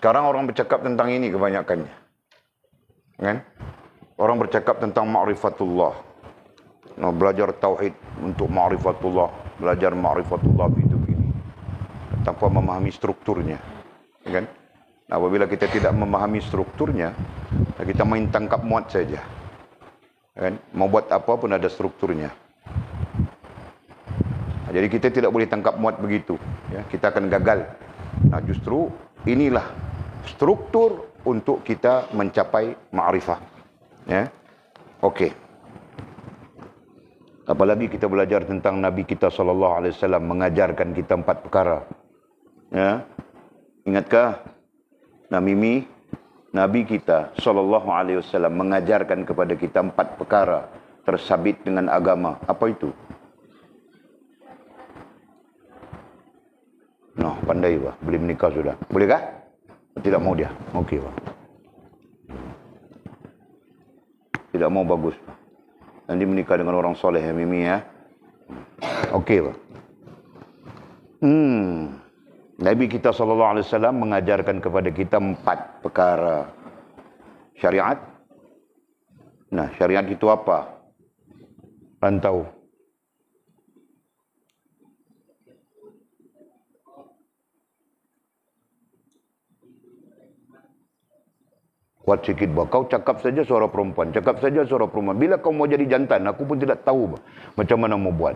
Sekarang orang bercakap tentang ini kebanyakannya. Kan? Orang bercakap tentang ma'rifatullah. Nah, belajar tauhid untuk ma'rifatullah, belajar ma'rifatullah itu begini. Tanpa memahami strukturnya. Kan? Nah, apabila kita tidak memahami strukturnya, kita main tangkap muat saja. Kan? Mau buat apa pun ada strukturnya. Nah, jadi kita tidak boleh tangkap muat begitu. Ya, kita akan gagal. Nah, justru inilah struktur untuk kita mencapai ma'rifah. Ya. Okey. Apalagi kita belajar tentang Nabi kita SAW mengajarkan kita 4 perkara. Ya. Ingatkah? Nabi kita SAW mengajarkan kepada kita 4 perkara tersabit dengan agama. Apa itu? Nah, pandai Pak. Boleh menikah sudah. Bolehkah? Tidak mau dia. Okey Pak. Tidak mau, bagus. Nanti menikah dengan orang soleh ya Mimi ya. Okey Pak. Nabi kita SAW mengajarkan kepada kita 4 perkara syariat. Nah, syariat itu apa? Rantau. Kuat sikit bah. Kau cakap saja suara perempuan. Cakap saja suara perempuan. Bila kau mau jadi jantan, aku pun tidak tahu bah, macam mana mau buat.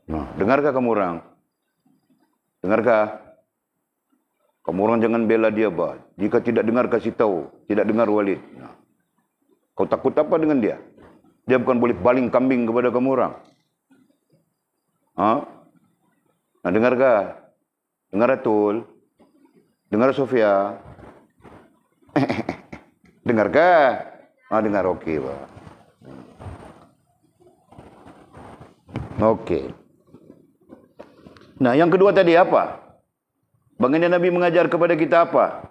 Nah, dengarkah kamu orang? Dengarkah? Kamu orang jangan bela dia bah. Jika tidak dengar kasih tahu. Tidak dengar Walid. Nah. Kau takut apa dengan dia? Dia bukan boleh baling kambing kepada kamu orang. Ha? Nah, dengarkah? Dengar Atul? Dengar Sofia? Dengarkah? Dengar, okey Pak. Okey. Nah, yang kedua tadi apa? Baginda Nabi mengajar kepada kita apa?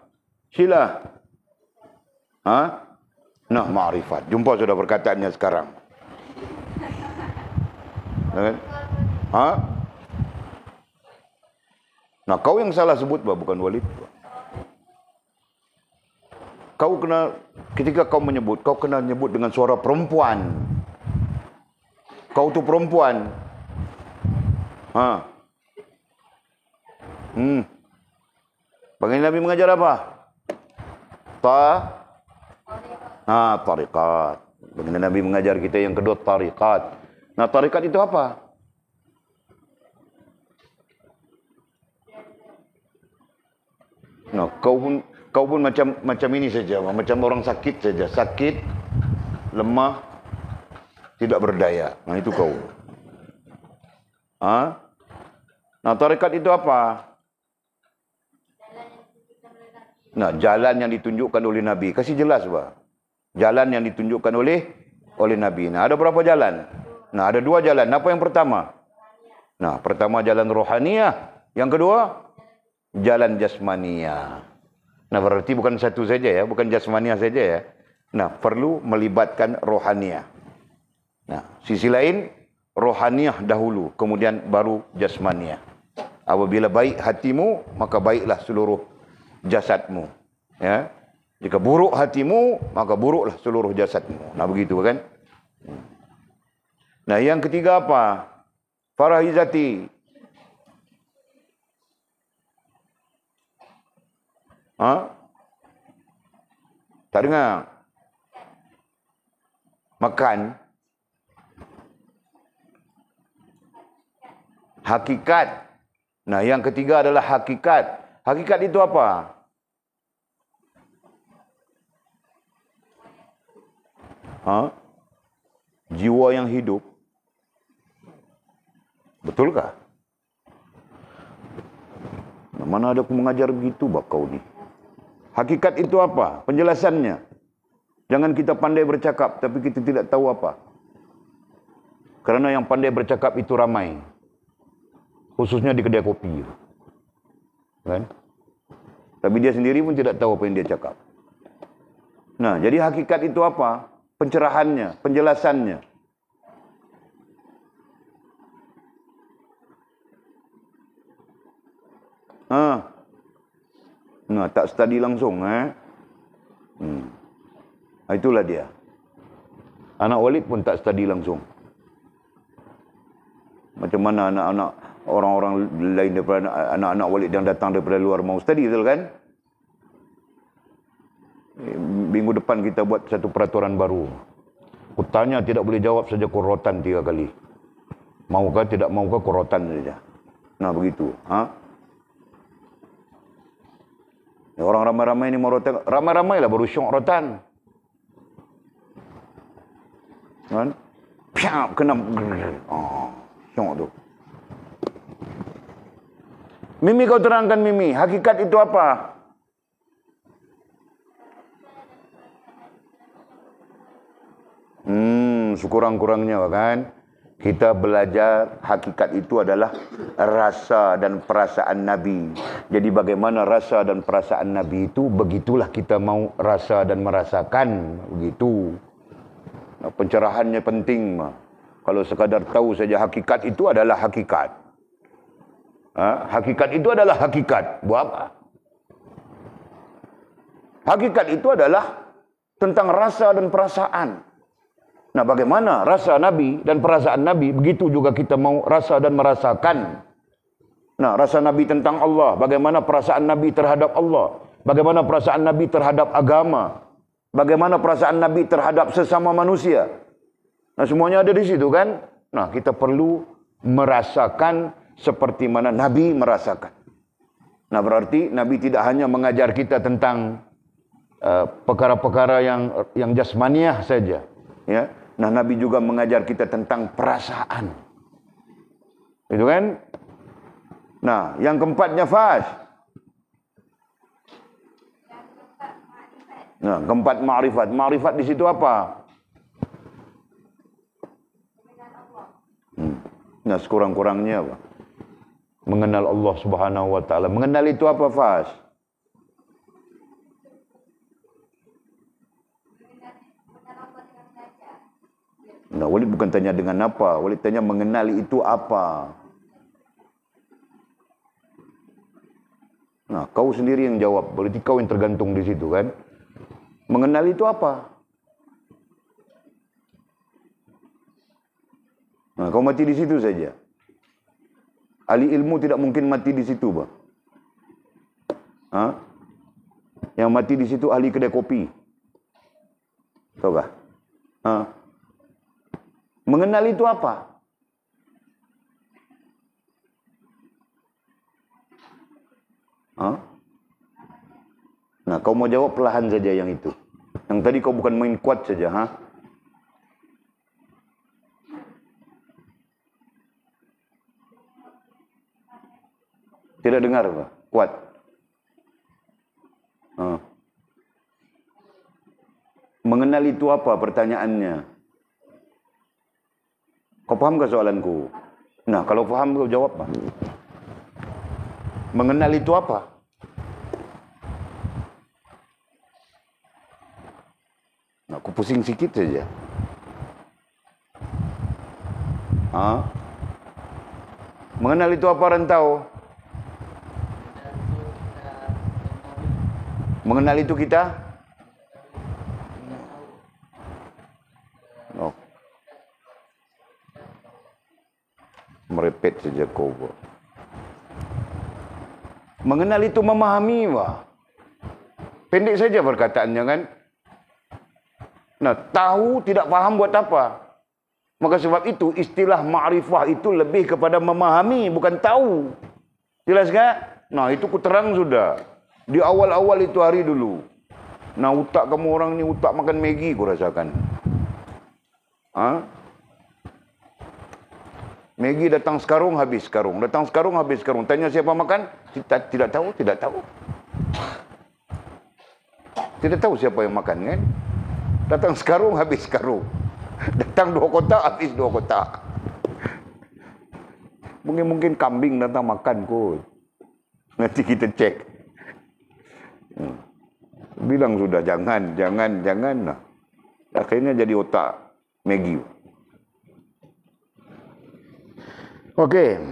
Sila. Nah, ma'rifat. Jumpa sudah perkataannya sekarang. Nah, kau yang salah sebut bah, bukan Walid. Kau kena, ketika kau menyebut, kau kena menyebut dengan suara perempuan. Kau tu perempuan. Baginda Nabi mengajar apa? Tariqat. Baginda Nabi mengajar kita yang kedua tariqat. Nah, tariqat itu apa? Nah, kau pun macam ini saja, macam orang sakit saja, sakit, lemah, tidak berdaya. Nah, itu kau. Nah, tarekat itu apa? Nah, jalan yang ditunjukkan oleh Nabi. Kasih jelas, Pak. Jalan yang ditunjukkan oleh Nabi. Nah, ada berapa jalan? Nah, ada 2 jalan. Apa yang pertama? Nah, pertama jalan rohaniyah. Yang kedua, jalan jasmaniyah. Nah, berarti bukan satu saja ya, bukan jasmaniyah saja ya. Nah, perlu melibatkan rohaniyah. Nah, sisi lain, rohaniyah dahulu, kemudian baru jasmaniyah. Apabila baik hatimu, maka baiklah seluruh jasadmu. Ya. Jika buruk hatimu, maka buruklah seluruh jasadmu. Nah, begitu kan? Nah, yang ketiga apa? Farahizati. Tak dengar? Makan. Hakikat. Nah, yang ketiga adalah hakikat. Hakikat itu apa? Jiwa yang hidup. Betulkah? Nah, mana ada aku mengajar begitu bak kau ni? Hakikat itu apa? Penjelasannya. Jangan kita pandai bercakap tapi kita tidak tahu apa. Kerana yang pandai bercakap itu ramai. Khususnya di kedai kopi. Kan? Tapi dia sendiri pun tidak tahu apa yang dia cakap. Nah, jadi hakikat itu apa? Pencerahannya, penjelasannya. Nah, tak study langsung. Itulah dia. Anak Walid pun tak study langsung. Macam mana anak-anak orang-orang lain daripada anak-anak Walid yang datang daripada luar mau study, betul kan? Minggu depan kita buat satu peraturan baru. Kutanya tidak boleh jawab saja korotan 3 kali. Maukah tidak maukah korotan saja. Nah begitu. Orang ramai-ramai ni mau rotan. Ramai-ramai lah baru syok rotan. Kan? Piap kena. Syok tu. Mimi, kau terangkan Mimi. Hakikat itu apa? Sekurang-kurangnya kan, kita belajar hakikat itu adalah rasa dan perasaan Nabi. Jadi bagaimana rasa dan perasaan Nabi itu, begitulah kita mau rasa dan merasakan. Begitu. Pencerahannya penting. Kalau sekadar tahu saja hakikat itu adalah hakikat. Hakikat itu adalah hakikat. Buat apa? Hakikat itu adalah tentang rasa dan perasaan. Nah, bagaimana rasa Nabi dan perasaan Nabi, begitu juga kita mau rasa dan merasakan. Nah, rasa Nabi tentang Allah, bagaimana perasaan Nabi terhadap Allah, bagaimana perasaan Nabi terhadap agama, bagaimana perasaan Nabi terhadap sesama manusia. Nah, semuanya ada di situ kan? Nah, kita perlu merasakan seperti mana Nabi merasakan. Nah, berarti Nabi tidak hanya mengajar kita tentang perkara-perkara yang jasmaniah saja, ya. Nah, Nabi juga mengajar kita tentang perasaan. Itu kan? Nah, yang keempatnya Fas. Nah, keempat ma'rifat. Ma'rifat di situ apa? Nah, sekurang-kurangnya apa? Mengenal Allah Subhanahu wa taala. Mengenal itu apa, Fas? Nah, Walid bukan tanya dengan apa, Walid tanya mengenali itu apa. Nah, kau sendiri yang jawab, berarti kau yang tergantung di situ kan. Mengenali itu apa? Nah, kau mati di situ saja. Ahli ilmu tidak mungkin mati di situ, Bang. Yang mati di situ ahli kedai kopi. Tahu kah? Mengenal itu apa? Nah, kau mau jawab perlahan saja yang itu. Yang tadi kau bukan main kuat saja, Tidak dengar, Pak. Kuat. Mengenal itu apa pertanyaannya? Kau faham ke soalanku? Nah, kalau faham kau jawab, Pak. Mengenal itu apa? Nah, aku pusing sikit saja. Mengenal itu apa, Rantau? Mengenal itu kita? Merepet saja kau. Mengenal itu memahami, wah. Pendek saja perkataannya kan. Nah, tahu tidak paham buat apa. Maka sebab itu istilah ma'rifah itu lebih kepada memahami, bukan tahu. Jelas tak? Nah, itu ku terang sudah. Di awal-awal itu hari dulu. Nah, utak kamu orang ni utak makan Maggi ku rasakan. Maggi datang sekarung, habis sekarung. Datang sekarung, habis sekarung. Tanya siapa makan? Tidak tahu, tidak tahu. Tidak tahu siapa yang makan kan? Datang sekarung, habis sekarung. Datang 2 kotak, habis 2 kotak. Mungkin kambing datang makan kot. Nanti kita cek. Bilang sudah, jangan. Nah. Akhirnya jadi otak Maggi. Okey.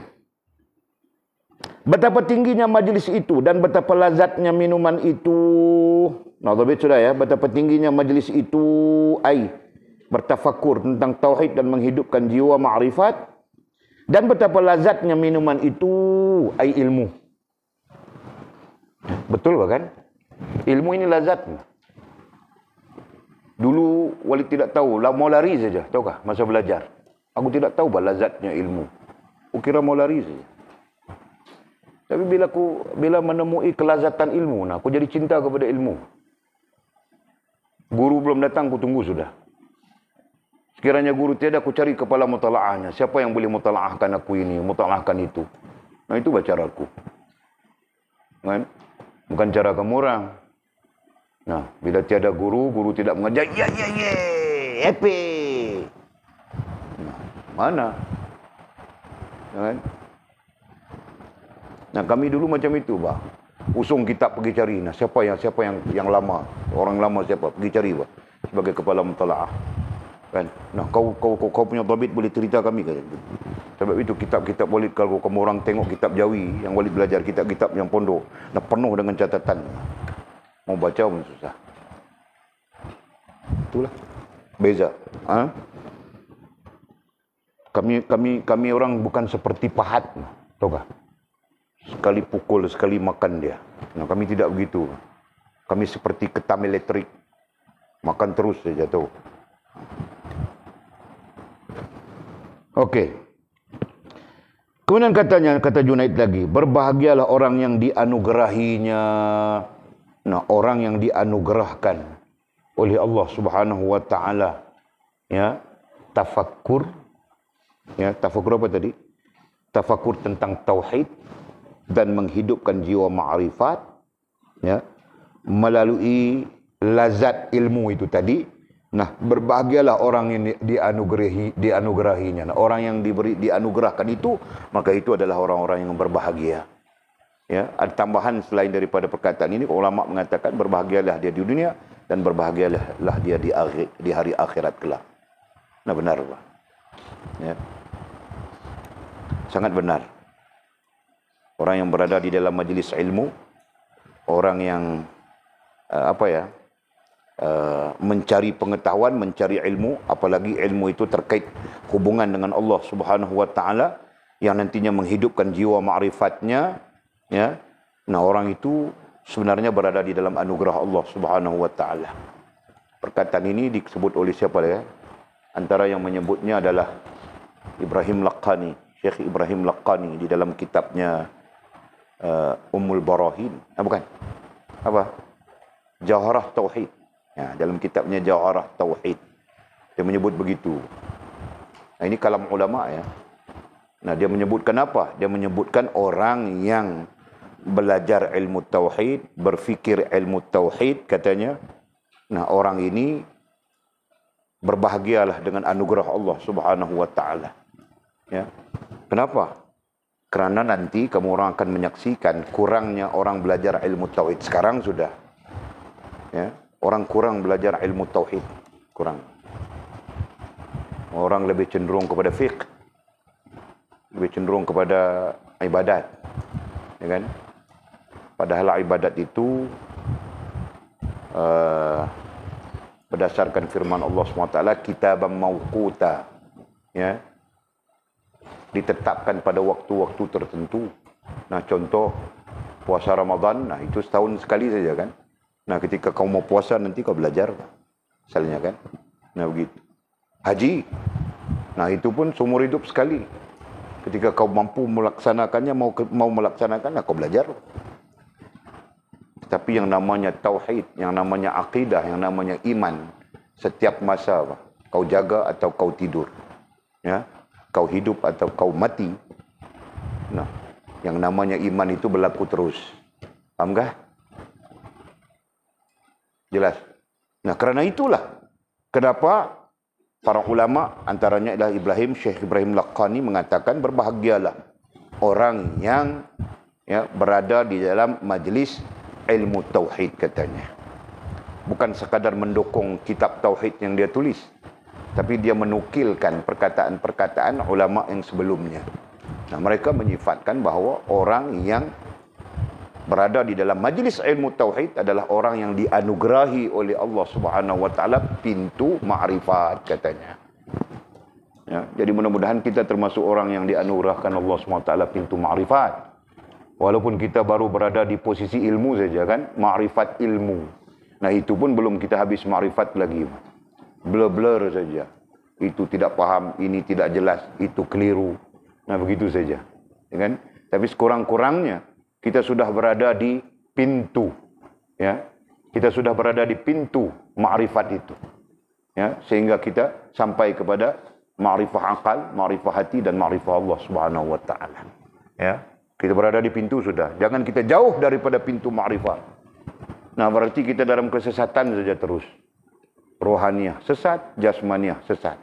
Betapa tingginya majlis itu dan betapa lazatnya minuman itu. Naudzubillah sudah ya, betapa tingginya majlis itu ai bertafakur tentang tauhid dan menghidupkan jiwa ma'rifat, dan betapa lazatnya minuman itu ai ilmu. Betul kan? Ilmu ini lazat. Dulu Walid tidak tahu, mau lari saja, tahukah masa belajar. Aku tidak tahu lazatnya ilmu. Aku kira mau lari saja. Tapi bila menemui kelazatan ilmu, aku jadi cinta kepada ilmu. Guru belum datang, aku tunggu sudah. Sekiranya guru tiada, aku cari kepala mutala'ahnya. Siapa yang boleh mutala'ahkan aku ini, mutala'ahkan itu. Nah, itu cara aku. Kan? Bukan cara kamu orang. Nah, bila tiada guru, guru tidak mengajar, happy. Nah, mana? Kan? Nah, kami dulu macam itu, bah. Usung kitab pergi cari. Nah, siapa yang lama? Orang lama siapa? Pergi cari, bah. Sebagai kepala mutalaah. Kan? Nah, kau punya tabit boleh cerita kami kan? Sebab itu kitab-kitab Walid, kalau kamu orang tengok kitab Jawi yang Walid belajar, kitab-kitab yang pondok, dah penuh dengan catatan. Mau baca pun susah. Itulah beza. Ha? Kami orang bukan seperti pahat, tahu kah? Sekali pukul, sekali makan dia. Nah, kami tidak begitu. Kami seperti ketam elektrik. Makan terus saja tu. Okey. Kemudian kata Junaid lagi, berbahagialah orang yang dianugerahinya. Nah, orang yang dianugerahkan oleh Allah Subhanahu wa taala, ya, tafakkur. Ya, tafakkur apa tadi? Tafakkur tentang tauhid dan menghidupkan jiwa ma'rifat, ya, melalui lazat ilmu itu tadi. Nah, berbahagialah orang yang dianugerahinya. Nah, orang yang dianugerahkan itu, maka itu adalah orang-orang yang berbahagia. Ya, ada tambahan selain daripada perkataan ini, ulama mengatakan berbahagialah dia di dunia dan berbahagialah dia di hari akhirat kelak. Nah, benar, Pak. Ya. Sangat benar. Orang yang berada di dalam majlis ilmu, orang yang mencari pengetahuan, mencari ilmu, apalagi ilmu itu terkait hubungan dengan Allah Subhanahu wa taala yang nantinya menghidupkan jiwa ma'rifatnya, ya. Nah, orang itu sebenarnya berada di dalam anugerah Allah Subhanahu wa taala. Perkataan ini disebut oleh siapa ya? Antara yang menyebutnya adalah Ibrahim Laqqani, Syekh Ibrahim Laqqani di dalam kitabnya Ummul Barahin. Bukan. Apa? Jawharah Tauhid. Ya, dalam kitabnya Jawharah Tauhid. Dia menyebut begitu. Nah, ini kalam ulama ya. Nah, dia menyebutkan apa? Dia menyebutkan orang yang belajar ilmu tauhid, berfikir ilmu tauhid katanya. Nah, orang ini berbahagialah dengan anugerah Allah Subhanahu wa taala. Ya. Kenapa? Kerana nanti kamu orang akan menyaksikan kurangnya orang belajar ilmu tauhid. Sekarang sudah. Ya, orang kurang belajar ilmu tauhid. Kurang. Orang lebih cenderung kepada fiqh. Lebih cenderung kepada ibadat. Ya kan? Padahal ibadat itu berdasarkan firman Allah SWT, kitaban mawquta. Ya. Ditetapkan pada waktu-waktu tertentu. Nah, contoh puasa Ramadan, nah itu setahun sekali saja kan. Nah, ketika kau mau puasa nanti kau belajar, misalnya kan. Nah, begitu. Haji, nah itu pun seumur hidup sekali. Ketika kau mampu melaksanakannya, mau melaksanakan, nah kau belajar. Tapi yang namanya tauhid, yang namanya akidah, yang namanya iman, setiap masa kau jaga atau kau tidur. Ya. Kau hidup atau kau mati. Nah, yang namanya iman itu berlaku terus. Faham kah? Jelas. Nah, kerana itulah kenapa para ulama, antaranya adalah Syekh Ibrahim Laqqani mengatakan berbahagialah orang yang ya, berada di dalam majlis ilmu tauhid katanya. Bukan sekadar mendukung kitab tauhid yang dia tulis, tapi dia menukilkan perkataan-perkataan ulama yang sebelumnya. Nah, mereka menyifatkan bahawa orang yang berada di dalam majlis ilmu tauhid adalah orang yang dianugerahi oleh Allah Subhanahu wa taala pintu ma'rifat, katanya. Ya, jadi mudah-mudahan kita termasuk orang yang dianugerahkan Allah Subhanahu wa taala pintu ma'rifat. Walaupun kita baru berada di posisi ilmu saja kan, ma'rifat ilmu. Nah, itu pun belum kita habis ma'rifat lagi. Blur-blur saja. Itu tidak paham, ini tidak jelas, itu keliru. Nah, begitu saja. Ya kan? Tapi sekurang-kurangnya kita sudah berada di pintu, ya. Kita sudah berada di pintu ma'rifat itu. Ya, sehingga kita sampai kepada ma'rifah akal, ma'rifah hati dan ma'rifah Allah Subhanahu wa taala. Ya. Kita berada di pintu sudah. Jangan kita jauh daripada pintu ma'rifat. Nah, berarti kita dalam kesesatan saja terus. Rohaniah sesat, jasmaniah sesat.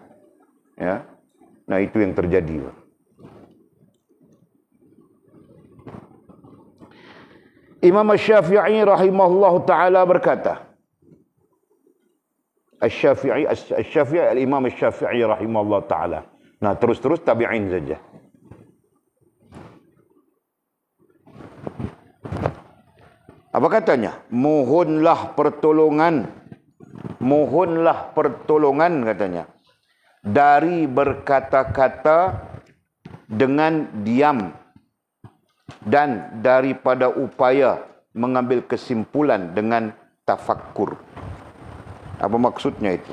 Ya. Nah, itu yang terjadi. Imam Asy-Syafi'i rahimahullah ta'ala berkata, Asy-Syafi'i, Al-Imam Asy-Syafi'i rahimahullah ta'ala. Nah, terus-terus tabi'in saja. Apa katanya? Mohonlah pertolongan katanya, dari berkata-kata dengan diam, dan daripada upaya mengambil kesimpulan dengan tafakkur. Apa maksudnya itu?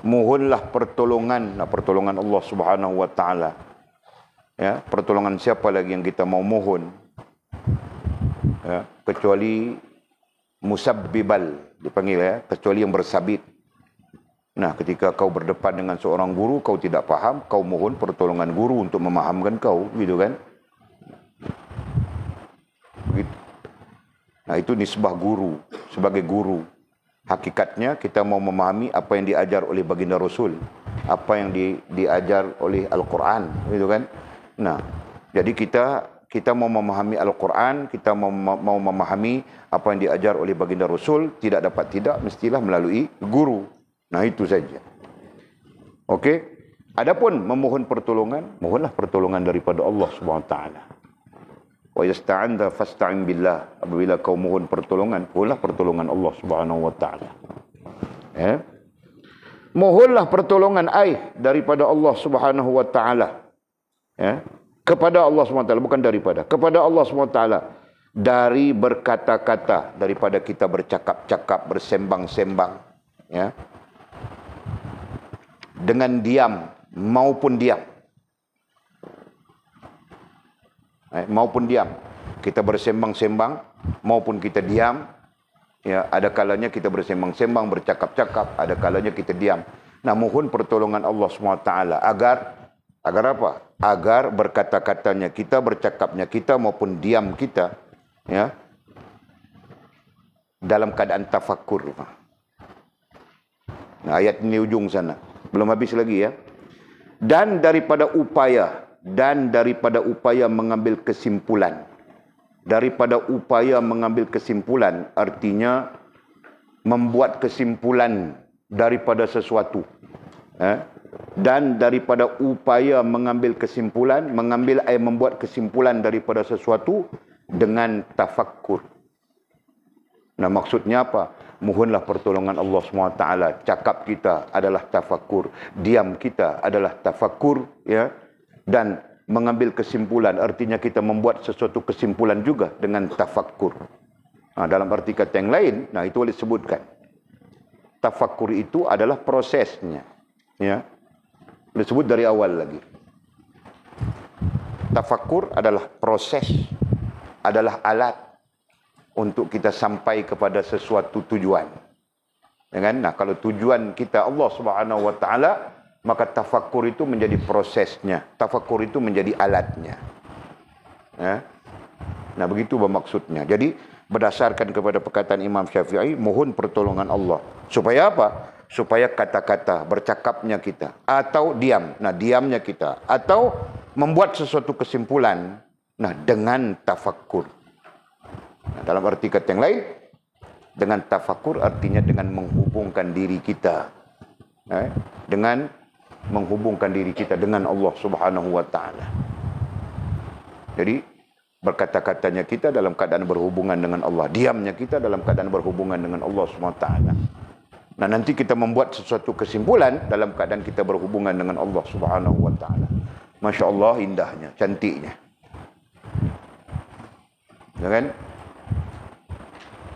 Mohonlah pertolongan, pertolongan Allah Subhanahu wa taala. Ya, pertolongan siapa lagi yang kita mau mohon? Ya, kecuali musabbibal dipanggil, ya, kecuali yang bersabit. Nah, ketika kau berdepan dengan seorang guru, kau tidak paham, kau mohon pertolongan guru untuk memahamkan kau, gitu kan? Begitu. Nah, itu nisbah guru sebagai guru. Hakikatnya kita mau memahami apa yang diajar oleh baginda Rasul, apa yang diajar oleh Al-Quran, gitu kan? Nah, jadi kita mau memahami Al-Quran, kita mau memahami apa yang diajar oleh baginda Rasul, tidak dapat tidak, mestilah melalui guru. Nah, itu saja. Okey. Adapun memohon pertolongan, mohonlah pertolongan daripada Allah Subhanahu wa taala. Wa yasta'anta fasta'in billah. Apabila kau mohon pertolongan, mohonlah pertolongan Allah Subhanahu wa taala. Ya. Mohonlah pertolongan daripada Allah Subhanahu wa taala. Ya. Kepada Allah Subhanahu wa taala, bukan daripada. Kepada Allah Subhanahu wa taala, dari berkata-kata, daripada kita bercakap-cakap, bersembang-sembang, ya. Dengan diam maupun diam. Maupun diam, kita bersembang-sembang maupun kita diam, ya, ada kalanya kita bersembang-sembang, bercakap-cakap, ada kalanya kita diam. Nah, mohon pertolongan Allah SWT agar apa? Agar berkata-katanya kita, bercakapnya kita maupun diam kita, ya, dalam keadaan tafakkur. Nah, ayat ini ujung sana, belum habis lagi, ya. Dan daripada upaya mengambil kesimpulan. Daripada upaya mengambil kesimpulan, artinya membuat kesimpulan daripada sesuatu. Dan daripada upaya mengambil kesimpulan, membuat kesimpulan daripada sesuatu dengan tafakkur. Nah, maksudnya apa? Mohonlah pertolongan Allah SWT. Cakap kita adalah tafakkur, diam kita adalah tafakkur, ya. Dan mengambil kesimpulan, artinya kita membuat sesuatu kesimpulan juga dengan tafakkur. Nah, dalam arti kata yang lain, nah itu boleh disebutkan. Tafakkur itu adalah prosesnya. Ya. Disebut dari awal lagi. Tafakkur adalah proses, adalah alat untuk kita sampai kepada sesuatu tujuan. Ya kan? Nah, kalau tujuan kita Allah Subhanahu wa taala, maka tafakkur itu menjadi prosesnya. Tafakkur itu menjadi alatnya. Ya. Nah, begitu bermaksudnya. Jadi, berdasarkan kepada perkataan Imam Syafi'i, mohon pertolongan Allah. Supaya apa? Supaya kata-kata, bercakapnya kita. Atau diam. Nah, diamnya kita. Atau membuat sesuatu kesimpulan. Nah, dengan tafakkur. Nah, dalam arti kata yang lain, dengan tafakkur artinya dengan menghubungkan diri kita. Dengan menghubungkan diri kita dengan Allah Subhanahu wa taala. Jadi berkata-katanya kita dalam keadaan berhubungan dengan Allah, diamnya kita dalam keadaan berhubungan dengan Allah SWT. Nah, nanti kita membuat sesuatu kesimpulan dalam keadaan kita berhubungan dengan Allah Subhanahu wa taala. Masya Allah, indahnya, cantiknya. Ya kan?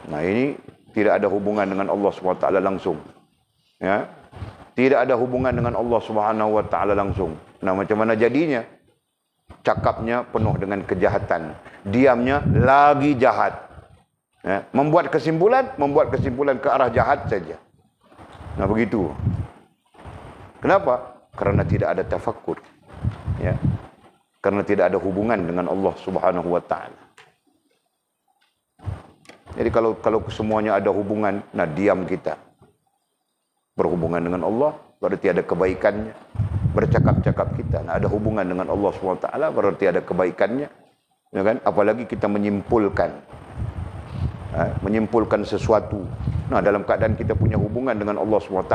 Nah, ini tidak ada hubungan dengan Allah Subhanahu wa taala langsung. Ya. Tidak ada hubungan dengan Allah Subhanahu wa taala langsung. Nah, macam mana jadinya? Cakapnya penuh dengan kejahatan, diamnya lagi jahat. Ya. Membuat kesimpulan ke arah jahat saja. Nah, begitu. Kenapa? Karena tidak ada tafakkur. Ya. Karena tidak ada hubungan dengan Allah Subhanahu wa taala. Jadi kalau semuanya ada hubungan, nah diam kita berhubungan dengan Allah, berarti ada kebaikannya. Bercakap-cakap kita, nah ada hubungan dengan Allah Subhanahu wa taala, berarti ada kebaikannya. Ya kan? Apalagi kita menyimpulkan sesuatu. Nah, dalam keadaan kita punya hubungan dengan Allah SWT,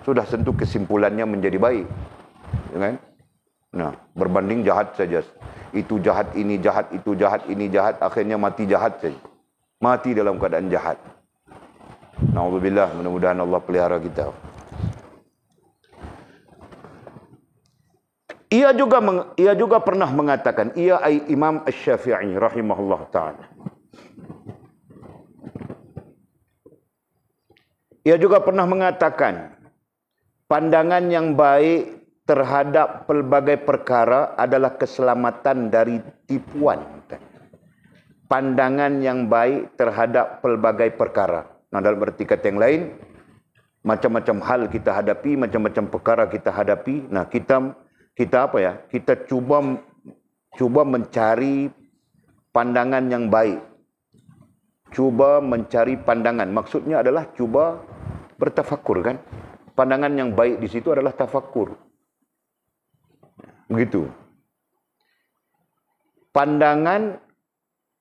sudah tentu kesimpulannya menjadi baik. Ya kan? Nah, berbanding jahat saja. Itu jahat, ini jahat, itu jahat, ini jahat, akhirnya mati jahat saja. Mati dalam keadaan jahat. Na'udzubillah, mudah-mudahan Allah pelihara kita. Ia juga pernah mengatakan, Imam Asy-Syafi'i rahimahullah ta'ala. Ia juga pernah mengatakan, pandangan yang baik terhadap pelbagai perkara adalah keselamatan dari tipuan. Pandangan yang baik terhadap pelbagai perkara. Nah, dalam arti kata yang lain, macam-macam hal kita hadapi, macam-macam perkara kita hadapi. Nah, kita apa ya? Kita cuba mencari pandangan yang baik. Cuba mencari pandangan. Maksudnya adalah cuba bertafakur, kan? Pandangan yang baik di situ adalah tafakur. Begitu. Pandangan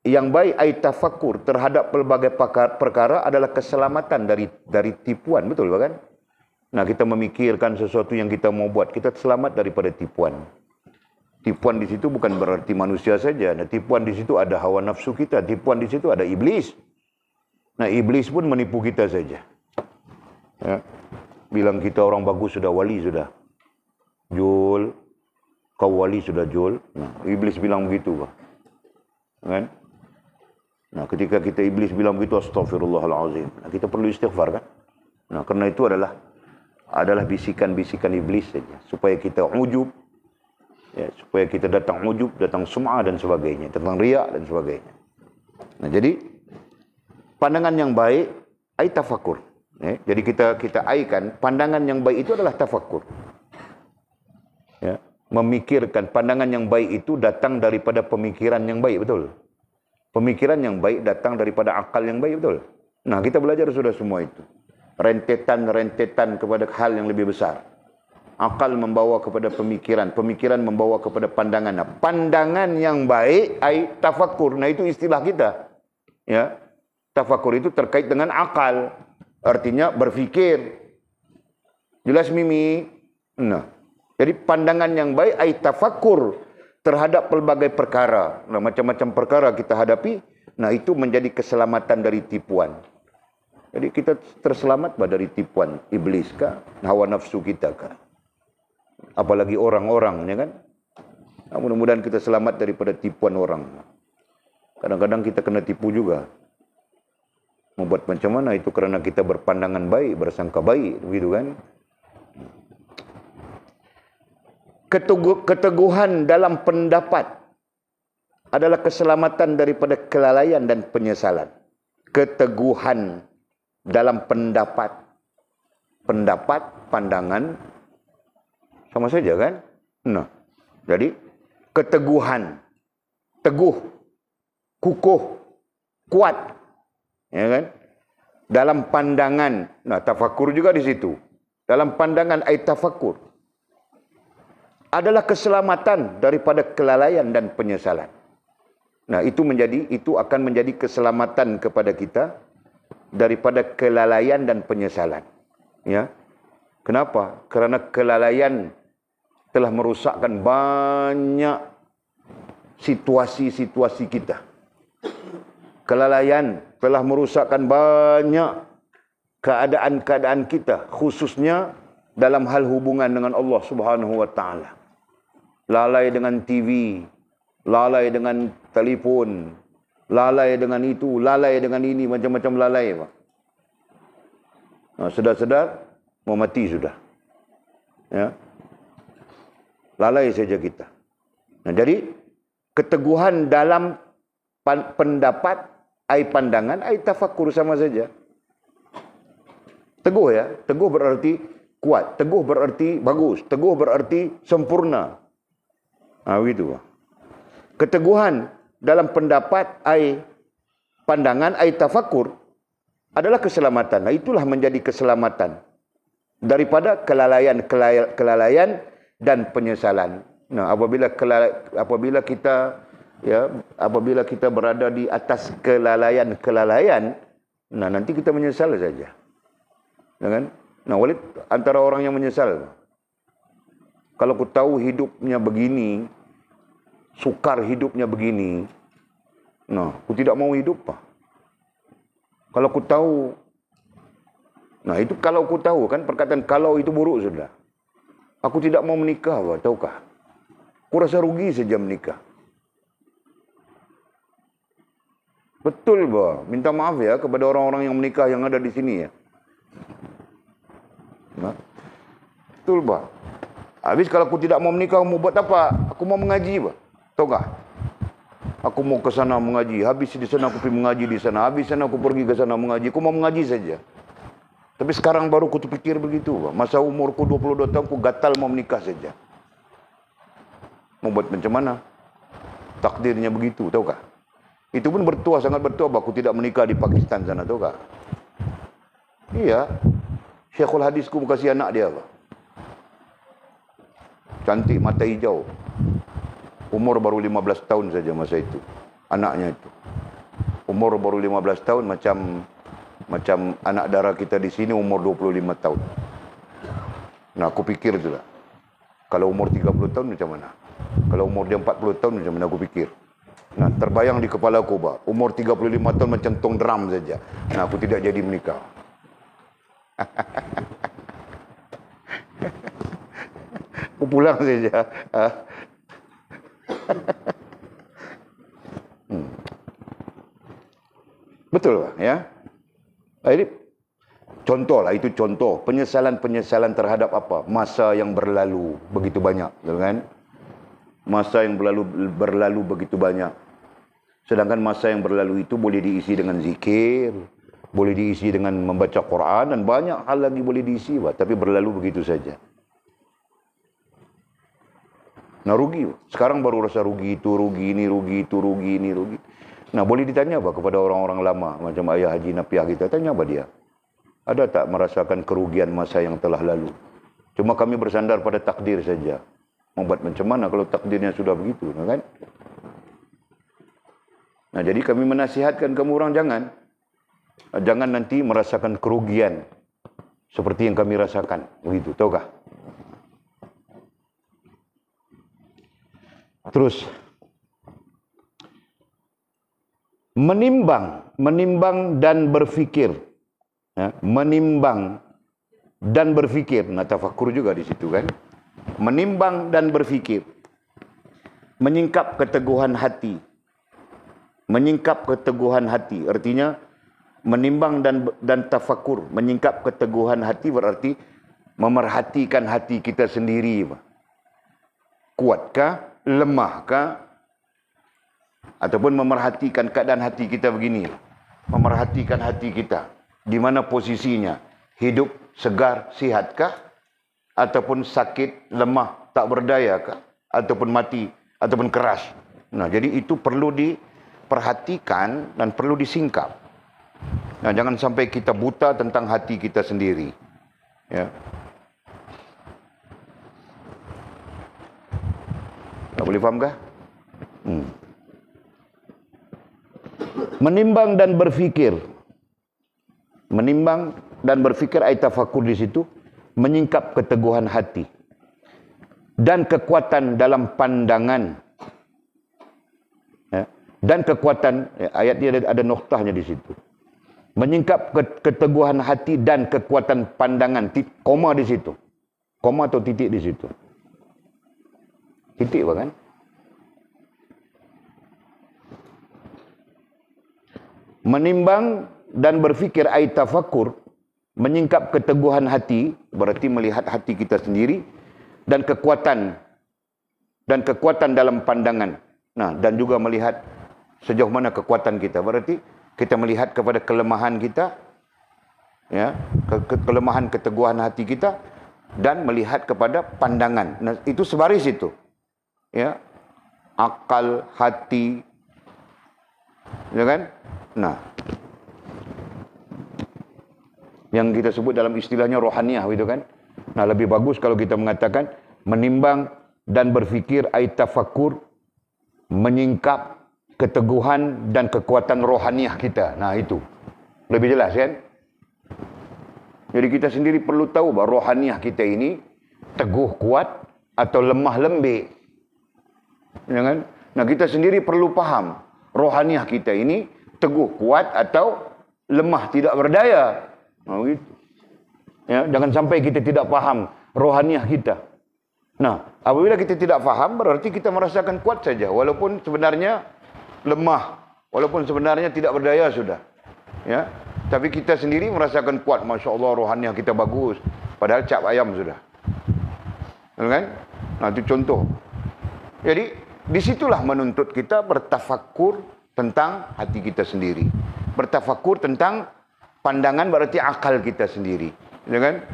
yang baik ay tafakur terhadap pelbagai perkara adalah keselamatan dari tipuan, betul kan? Nah, kita memikirkan sesuatu yang kita mau buat, kita selamat daripada tipuan. Tipuan di situ bukan berarti manusia saja. Nah, tipuan di situ ada hawa nafsu kita, tipuan di situ ada iblis. Nah, iblis pun menipu kita saja. Ya. Bilang kita orang bagus sudah wali sudah. Jul, kau wali sudah Jul. Nah, iblis bilang begitu, kan? Nah, ketika kita iblis bilang begitu, astagfirullahalazim. Nah, kita perlu istighfar, kan? Nah, karena itu adalah bisikan-bisikan iblis saja, supaya kita ujub, ya, supaya kita datang ujub, datang sum'ah dan sebagainya, datang riya dan sebagainya. Nah, jadi pandangan yang baik ay tafakur. Ya, jadi kita aikan pandangan yang baik itu adalah tafakur. Ya, memikirkan pandangan yang baik itu datang daripada pemikiran yang baik, betul. Pemikiran yang baik datang daripada akal yang baik, betul. Nah, kita belajar sudah semua itu. Rentetan-rentetan kepada hal yang lebih besar. Akal membawa kepada pemikiran, pemikiran membawa kepada pandangan. Nah, pandangan yang baik ay tafakur. Nah, itu istilah kita. Ya. Tafakur itu terkait dengan akal. Artinya berfikir. Jelas, Mimi? Nah, jadi pandangan yang baik ay tafakur terhadap pelbagai perkara. Nah, macam-macam perkara kita hadapi, nah itu menjadi keselamatan dari tipuan. Jadi kita terselamat dari tipuan iblis kah, hawa nafsu kita kah. Apalagi orang-orang, ya kan? Nah, mudah-mudahan kita selamat daripada tipuan orang. Kadang-kadang kita kena tipu juga. Membuat macam mana itu kerana kita berpandangan baik, bersangka baik, begitu kan? Keteguhan dalam pendapat adalah keselamatan daripada kelalaian dan penyesalan. Keteguhan dalam pendapat. Pendapat, pandangan, sama saja kan? Nah, jadi keteguhan, teguh, kukuh, kuat, ya kan? Dalam pandangan, nah tafakur juga di situ. Dalam pandangan ay tafakur adalah keselamatan daripada kelalaian dan penyesalan. Nah, itu akan menjadi keselamatan kepada kita daripada kelalaian dan penyesalan. Ya. Kenapa? Kerana kelalaian telah merusakkan banyak situasi-situasi kita. Kelalaian telah merosakkan banyak keadaan-keadaan kita, khususnya dalam hal hubungan dengan Allah Subhanahu wa taala. Lalai dengan TV, lalai dengan telefon, lalai dengan itu, lalai dengan ini, macam-macam lalai, Pak. Nah, sedar-sedar mau mati sudah. Ya. Lalai saja kita. Nah, jadi keteguhan dalam pendapat, pandangan, tafakur sama saja. Teguh ya, teguh berarti kuat, teguh berarti bagus, teguh berarti sempurna. Begitu. Keteguhan dalam pendapat, pandangan, tafakur adalah keselamatan. Nah, itulah menjadi keselamatan daripada kelalaian dan penyesalan. Nah, apabila kita berada di atas kelalaian, nah nanti kita menyesal saja. Ya kan? Nah, Walid antara orang yang menyesal. Kalau ku tahu hidupnya begini, sukar hidupnya begini, nah, ku tidak mau hidup, Pak. Kalau ku tahu, nah itu kalau ku tahu kan, perkataan kalau itu buruk sudah. Aku tidak mau menikah, Pak, tahukah? Ku rasa rugi saja menikah. Betul, Pak. Minta maaf ya kepada orang-orang yang menikah yang ada di sini ya. Nah, betul, Pak. Habis kalau aku tidak mau menikah, mau buat apa? Aku mau mengaji, Pak. Tahukah? Aku mau ke sana mengaji. Habis di sana aku pergi mengaji di sana. Habis sana aku pergi ke sana mengaji. Aku mau mengaji saja. Tapi sekarang baru aku terpikir begitu, Pak. Masa umurku 22 tahun, aku gatal mau menikah saja. Mau buat macam mana? Takdirnya begitu, tahukah? Itu pun bertuah, sangat bertuah. Aku tidak menikah di Pakistan sana, tahukah? Iya. Syekhul hadisku kasih anak dia, Pak. Cantik, mata hijau. Umur baru 15 tahun saja masa itu. Anaknya itu. Umur baru 15 tahun macam anak dara kita di sini umur 25 tahun. Nah, aku pikir juga. Kalau umur 30 tahun macam mana? Kalau umur dia 40 tahun macam mana aku pikir. Nah, terbayang di kepala aku, Pak. Umur 35 tahun macam tong drum saja. Nah, aku tidak jadi menikah. Aku pulang saja. Betul, Pak, ya. Ini contoh lah, itu contoh penyesalan terhadap apa? Masa yang berlalu begitu banyak, kan? Masa yang berlalu begitu banyak. Sedangkan masa yang berlalu itu boleh diisi dengan zikir, boleh diisi dengan membaca Quran, dan banyak hal lagi boleh diisi, Pak. Tapi berlalu begitu saja. Nah, rugi. Sekarang baru rasa rugi itu, rugi ini, rugi itu, rugi ini, rugi. Nah, boleh ditanya, Pak, kepada orang-orang lama macam Ayah Haji Napiah kita, tanya apa dia? Ada tak merasakan kerugian masa yang telah lalu? Cuma kami bersandar pada takdir saja. Membuat macam mana kalau takdirnya sudah begitu, kan? Nah, jadi kami menasihatkan kamu orang jangan nanti merasakan kerugian seperti yang kami rasakan, begitu, tahukah? Terus menimbang dan berfikir, ya, menimbang dan berfikir. Nah, tafakur juga di situ, kan? Menimbang dan berfikir, menyingkap keteguhan hati. Menyingkap keteguhan hati artinya menimbang dan tafakur. Menyingkap keteguhan hati berarti memerhatikan hati kita sendiri. Kuatkah? Lemahkah? Ataupun memerhatikan keadaan hati kita begini. Memerhatikan hati kita. Di mana posisinya? Hidup, segar, sihatkah? Ataupun sakit, lemah, tak berdayakah? Ataupun mati, ataupun keras. Nah, jadi itu perlu diperhatikan dan perlu disingkap. Nah, jangan sampai kita buta tentang hati kita sendiri. Ya. Tak boleh fahamkah? Menimbang dan berfikir. Menimbang dan berfikir, tafakur di situ, menyingkap keteguhan hati dan kekuatan dalam pandangan. dan kekuatan, ayat ini ada noktahnya di situ. Menyingkap keteguhan hati dan kekuatan pandangan, koma di situ. Koma atau titik di situ. Titik kan? Menimbang dan berfikir ay tafakkur, menyingkap keteguhan hati, berarti melihat hati kita sendiri, dan kekuatan dalam pandangan. Nah, dan juga melihat sejauh mana kekuatan kita. Berarti kita melihat kepada kelemahan kita, ya, kelemahan keteguhan hati kita, dan melihat kepada pandangan. Nah, itu sebaris itu. Ya. Akal, hati, ya kan? Nah, yang kita sebut dalam istilahnya rohaniah itu kan. Nah, lebih bagus kalau kita mengatakan menimbang dan berfikir ay tafakkur, menyingkap keteguhan dan kekuatan rohaniah kita. Nah, itu lebih jelas kan. Jadi kita sendiri perlu tahu bahawa rohaniah kita ini teguh kuat atau lemah lembek. Ya kan? Nah, kita sendiri perlu paham rohaniah kita ini teguh kuat atau lemah tidak berdaya. Nah, gitu. Ya, jangan sampai kita tidak paham rohaniah kita. Nah, apabila kita tidak paham, berarti kita merasakan kuat saja, walaupun sebenarnya lemah, walaupun sebenarnya tidak berdaya sudah. Ya, tapi kita sendiri merasakan kuat, masya Allah rohaniah kita bagus, padahal cap ayam sudah. Kan? Nah, itu contoh. Jadi disitulah menuntut kita bertafakkur tentang hati kita sendiri, bertafakkur tentang pandangan, berarti akal kita sendiri, ya kan?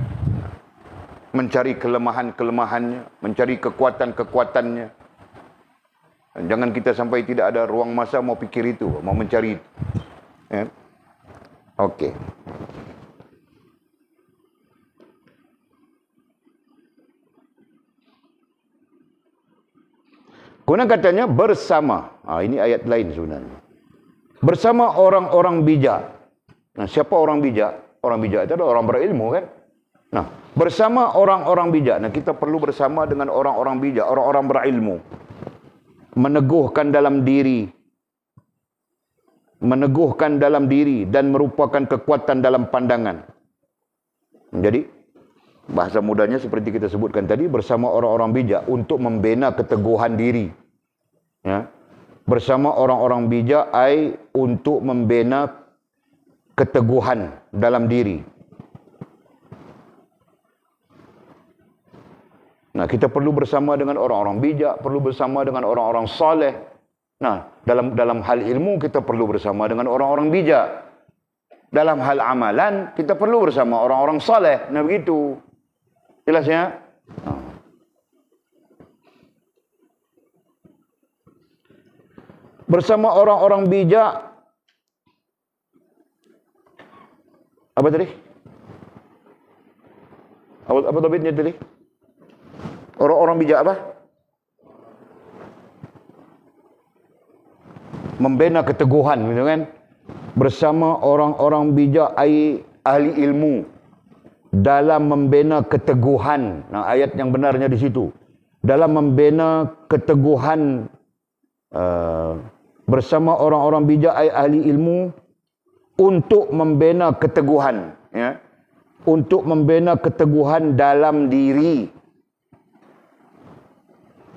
Mencari kelemahan-kelemahannya, mencari kekuatan-kekuatannya. Jangan kita sampai tidak ada ruang masa mau pikir itu, mau mencari itu. Ya? Okey. Kemudian katanya bersama. Ini ayat lain sebenarnya. Bersama orang-orang bijak. Nah, siapa orang bijak? Orang bijak itu adalah orang berilmu kan? Nah, bersama orang-orang bijak. Nah, kita perlu bersama dengan orang-orang bijak, orang-orang berilmu. Meneguhkan dalam diri. Meneguhkan dalam diri dan merupakan kekuatan dalam pandangan. Jadi, bahasa mudahnya seperti kita sebutkan tadi, bersama orang-orang bijak untuk membina keteguhan diri. Ya. Bersama orang-orang bijak untuk membina keteguhan dalam diri. Nah, kita perlu bersama dengan orang-orang bijak, perlu bersama dengan orang-orang saleh. Nah, dalam hal ilmu kita perlu bersama dengan orang-orang bijak. Dalam hal amalan kita perlu bersama orang-orang saleh. Nah, begitu. Jelas ya? Bersama orang-orang bijak. Apa tadi? Apa topiknya tadi? Orang-orang bijak apa? Membina keteguhan, gitu kan? Bersama orang-orang bijak ahli ilmu dalam membina keteguhan. Nah, ayat yang benarnya di situ. Dalam membina keteguhan bersama orang-orang bijak ahli ilmu untuk membina keteguhan, ya. Untuk membina keteguhan dalam diri.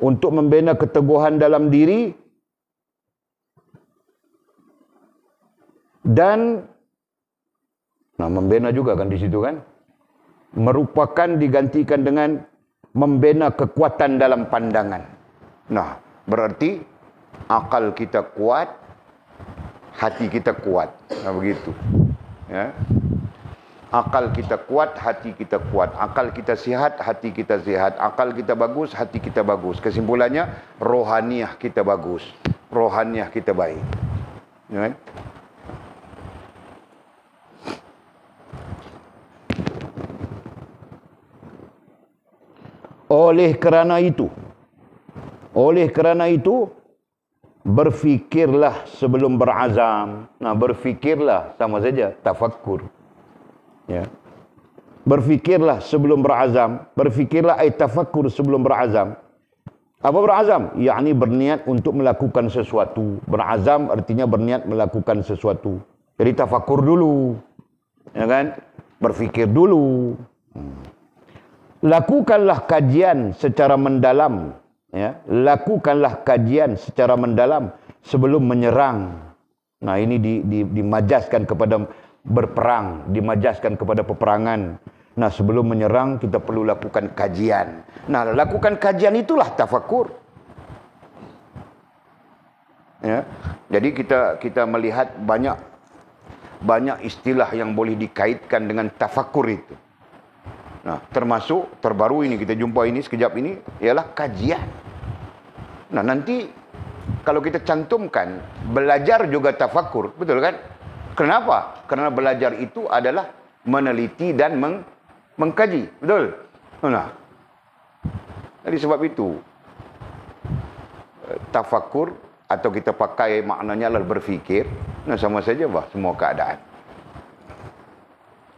Untuk membina keteguhan dalam diri dan membina juga kan di situ kan, merupakan digantikan dengan membina kekuatan dalam pandangan. Nah, berarti akal kita kuat, hati kita kuat. Nah, begitu. Ya. Akal kita kuat, hati kita kuat. Akal kita sihat, hati kita sihat. Akal kita bagus, hati kita bagus. Kesimpulannya, rohaniah kita bagus. Rohaniah kita baik. Ya. Oleh kerana itu, berfikirlah sebelum berazam. Nah, berfikirlah sama saja tafakkur. Ya. Berfikirlah sebelum berazam. Berfikirlah tafakkur sebelum berazam. Apa berazam? Yakni berniat untuk melakukan sesuatu. Berazam artinya berniat melakukan sesuatu. Jadi tafakur dulu. Ya kan? Berfikir dulu. Lakukanlah kajian secara mendalam. Ya, lakukanlah kajian secara mendalam sebelum menyerang. Nah, ini dimajaskan kepada berperang, dimajaskan kepada peperangan. Nah, sebelum menyerang kita perlu lakukan kajian. Nah, lakukan kajian itulah tafakur. Ya. Jadi kita melihat banyak istilah yang boleh dikaitkan dengan tafakur itu. Nah, termasuk terbaru ini kita jumpa ini sekejap ini ialah kajian. Nah, nanti kalau kita cantumkan belajar juga tafakur, betul kan? Kenapa? Karena belajar itu adalah meneliti dan mengkaji, betul? Nah, jadi sebab itu tafakur atau kita pakai maknanya adalah berfikir, nah sama saja semua keadaan.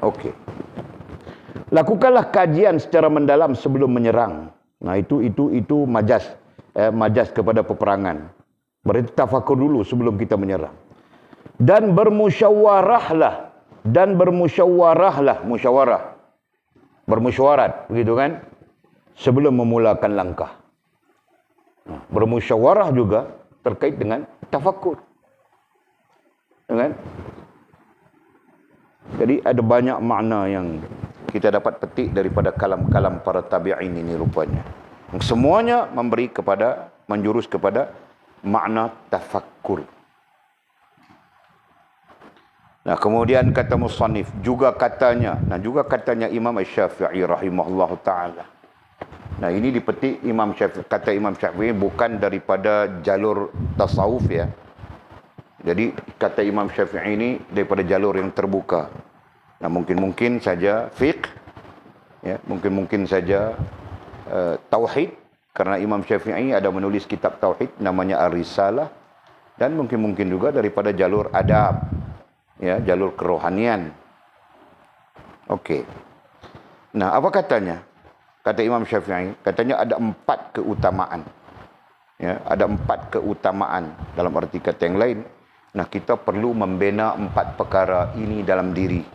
Okey. Lakukanlah kajian secara mendalam sebelum menyerang. Nah, itu majas, majas kepada peperangan. Berarti tafakur dulu sebelum kita menyerang. Dan bermusyawarahlah, musyawarah. Bermusyawarat, begitu kan? Sebelum memulakan langkah. Nah, bermusyawarah juga terkait dengan tafakur. Ya kan? Jadi ada banyak makna yang kita dapat petik daripada kalam-kalam para tabi'in ini rupanya. Semuanya menjurus kepada makna tafakkur. Nah, kemudian kata musannif, juga katanya Imam Syafi'i rahimahullahu ta'ala. Nah, ini dipetik kata Imam Syafi'i bukan daripada jalur tasawuf ya. Jadi kata Imam Syafi'i ini daripada jalur yang terbuka. Nah, mungkin saja fiqh, ya, mungkin saja tauhid, karena Imam Syafi'i ada menulis kitab tauhid namanya Ar-Risalah, dan mungkin juga daripada jalur adab, ya, jalur kerohanian. Okey. Nah, apa katanya? Kata Imam Syafi'i, katanya ada 4 keutamaan. Ya, ada 4 keutamaan dalam arti kata yang lain. Nah, kita perlu membina 4 perkara ini dalam diri.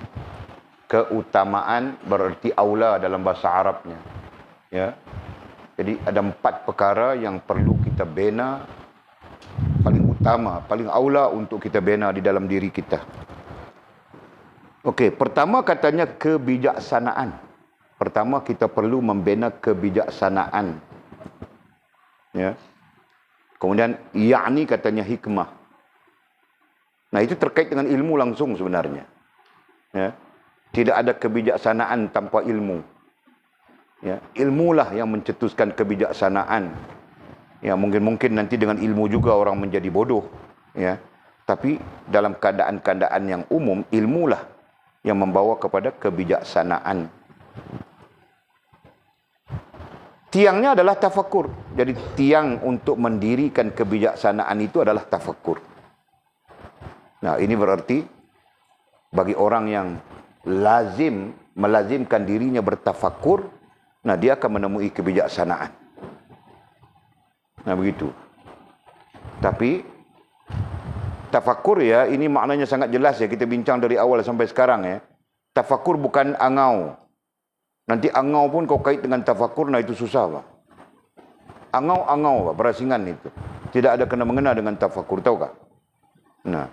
Keutamaan berarti aula dalam bahasa Arabnya. Ya. Jadi ada 4 perkara yang perlu kita bina, paling utama, paling aula untuk kita bina di dalam diri kita. Okey, pertama katanya kebijaksanaan. Pertama kita perlu membina kebijaksanaan. Ya. Kemudian yakni katanya hikmah. Nah, itu terkait dengan ilmu langsung sebenarnya. Ya. Tidak ada kebijaksanaan tanpa ilmu. Ya, ilmulah yang mencetuskan kebijaksanaan. Ya, mungkin nanti dengan ilmu juga orang menjadi bodoh, ya. Tapi dalam keadaan-keadaan yang umum, ilmulah yang membawa kepada kebijaksanaan. Tiangnya adalah tafakur. Jadi tiang untuk mendirikan kebijaksanaan itu adalah tafakur. Nah, ini berarti bagi orang yang melazimkan dirinya bertafakur, nah dia akan menemui kebijaksanaan. Nah, begitu. Tapi tafakur ya, ini maknanya sangat jelas ya, kita bincang dari awal sampai sekarang ya. Tafakur bukan angau. Nanti angau pun kau kait dengan tafakur, nah itu susah Pak. Angau berasingan itu. Tidak ada kena-mengena dengan tafakur, tahu tak? Nah,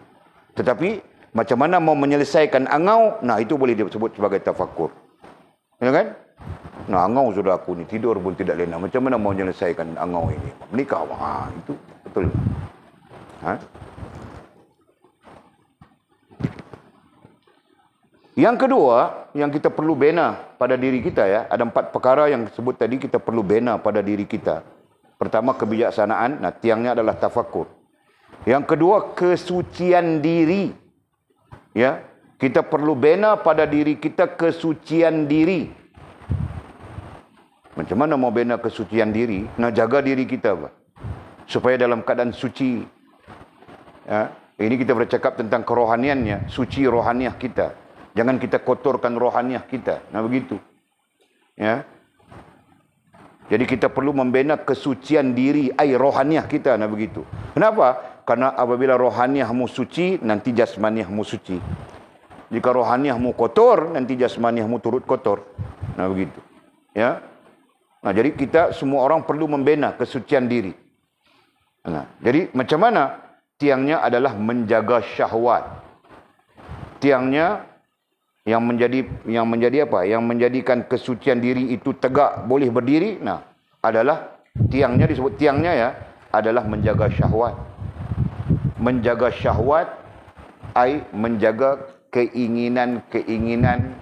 tetapi macam mana mau menyelesaikan angau, nah itu boleh disebut sebagai tafakur. Ya kan? Nah, angau sudah aku ni, tidur pun tidak lena. Macam mana mau menyelesaikan angau ini? Menikah, itu betul. Ha? Yang kedua, yang kita perlu bina pada diri kita ya, ada 4 perkara yang sebut tadi kita perlu bina pada diri kita. Pertama, kebijaksanaan, nah tiangnya adalah tafakur. Yang kedua, kesucian diri. Ya, kita perlu bina pada diri kita kesucian diri. Macam mana mau bina kesucian diri? Nah, jaga diri kita Pak, supaya dalam keadaan suci. Ya, ini kita bercakap tentang kerohaniannya, suci rohaniah kita. Jangan kita kotorkan rohaniah kita. Nah, begitu. Ya. Jadi kita perlu membina kesucian diri, rohaniah kita, nah begitu. Kenapa? Karena apabila rohaniahmu suci, nanti jasmaniahmu suci. Jika rohaniahmu kotor, nanti jasmaniahmu turut kotor. Nah begitu. Ya. Nah, jadi kita semua orang perlu membina kesucian diri. Nah, jadi macam mana? Tiangnya adalah menjaga syahwat. Tiangnya yang menjadi apa? Yang menjadikan kesucian diri itu tegak boleh berdiri. Nah, adalah tiangnya, disebut tiangnya ya, adalah menjaga syahwat. Menjaga syahwat menjaga keinginan-keinginan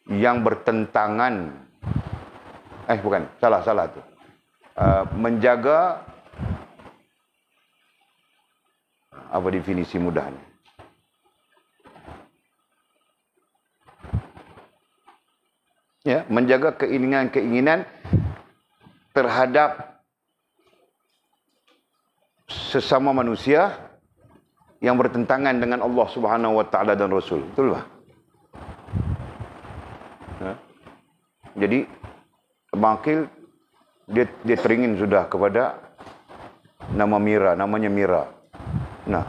yang bertentangan. Bukan, salah tu. Menjaga, apa definisi mudahnya? Ya, menjaga keinginan-keinginan terhadap sesama manusia yang bertentangan dengan Allah Subhanahu wa taala dan Rasul. Betul tak? Ya. Jadi Bangkil dia teringin sudah kepada namanya Mira. Nah,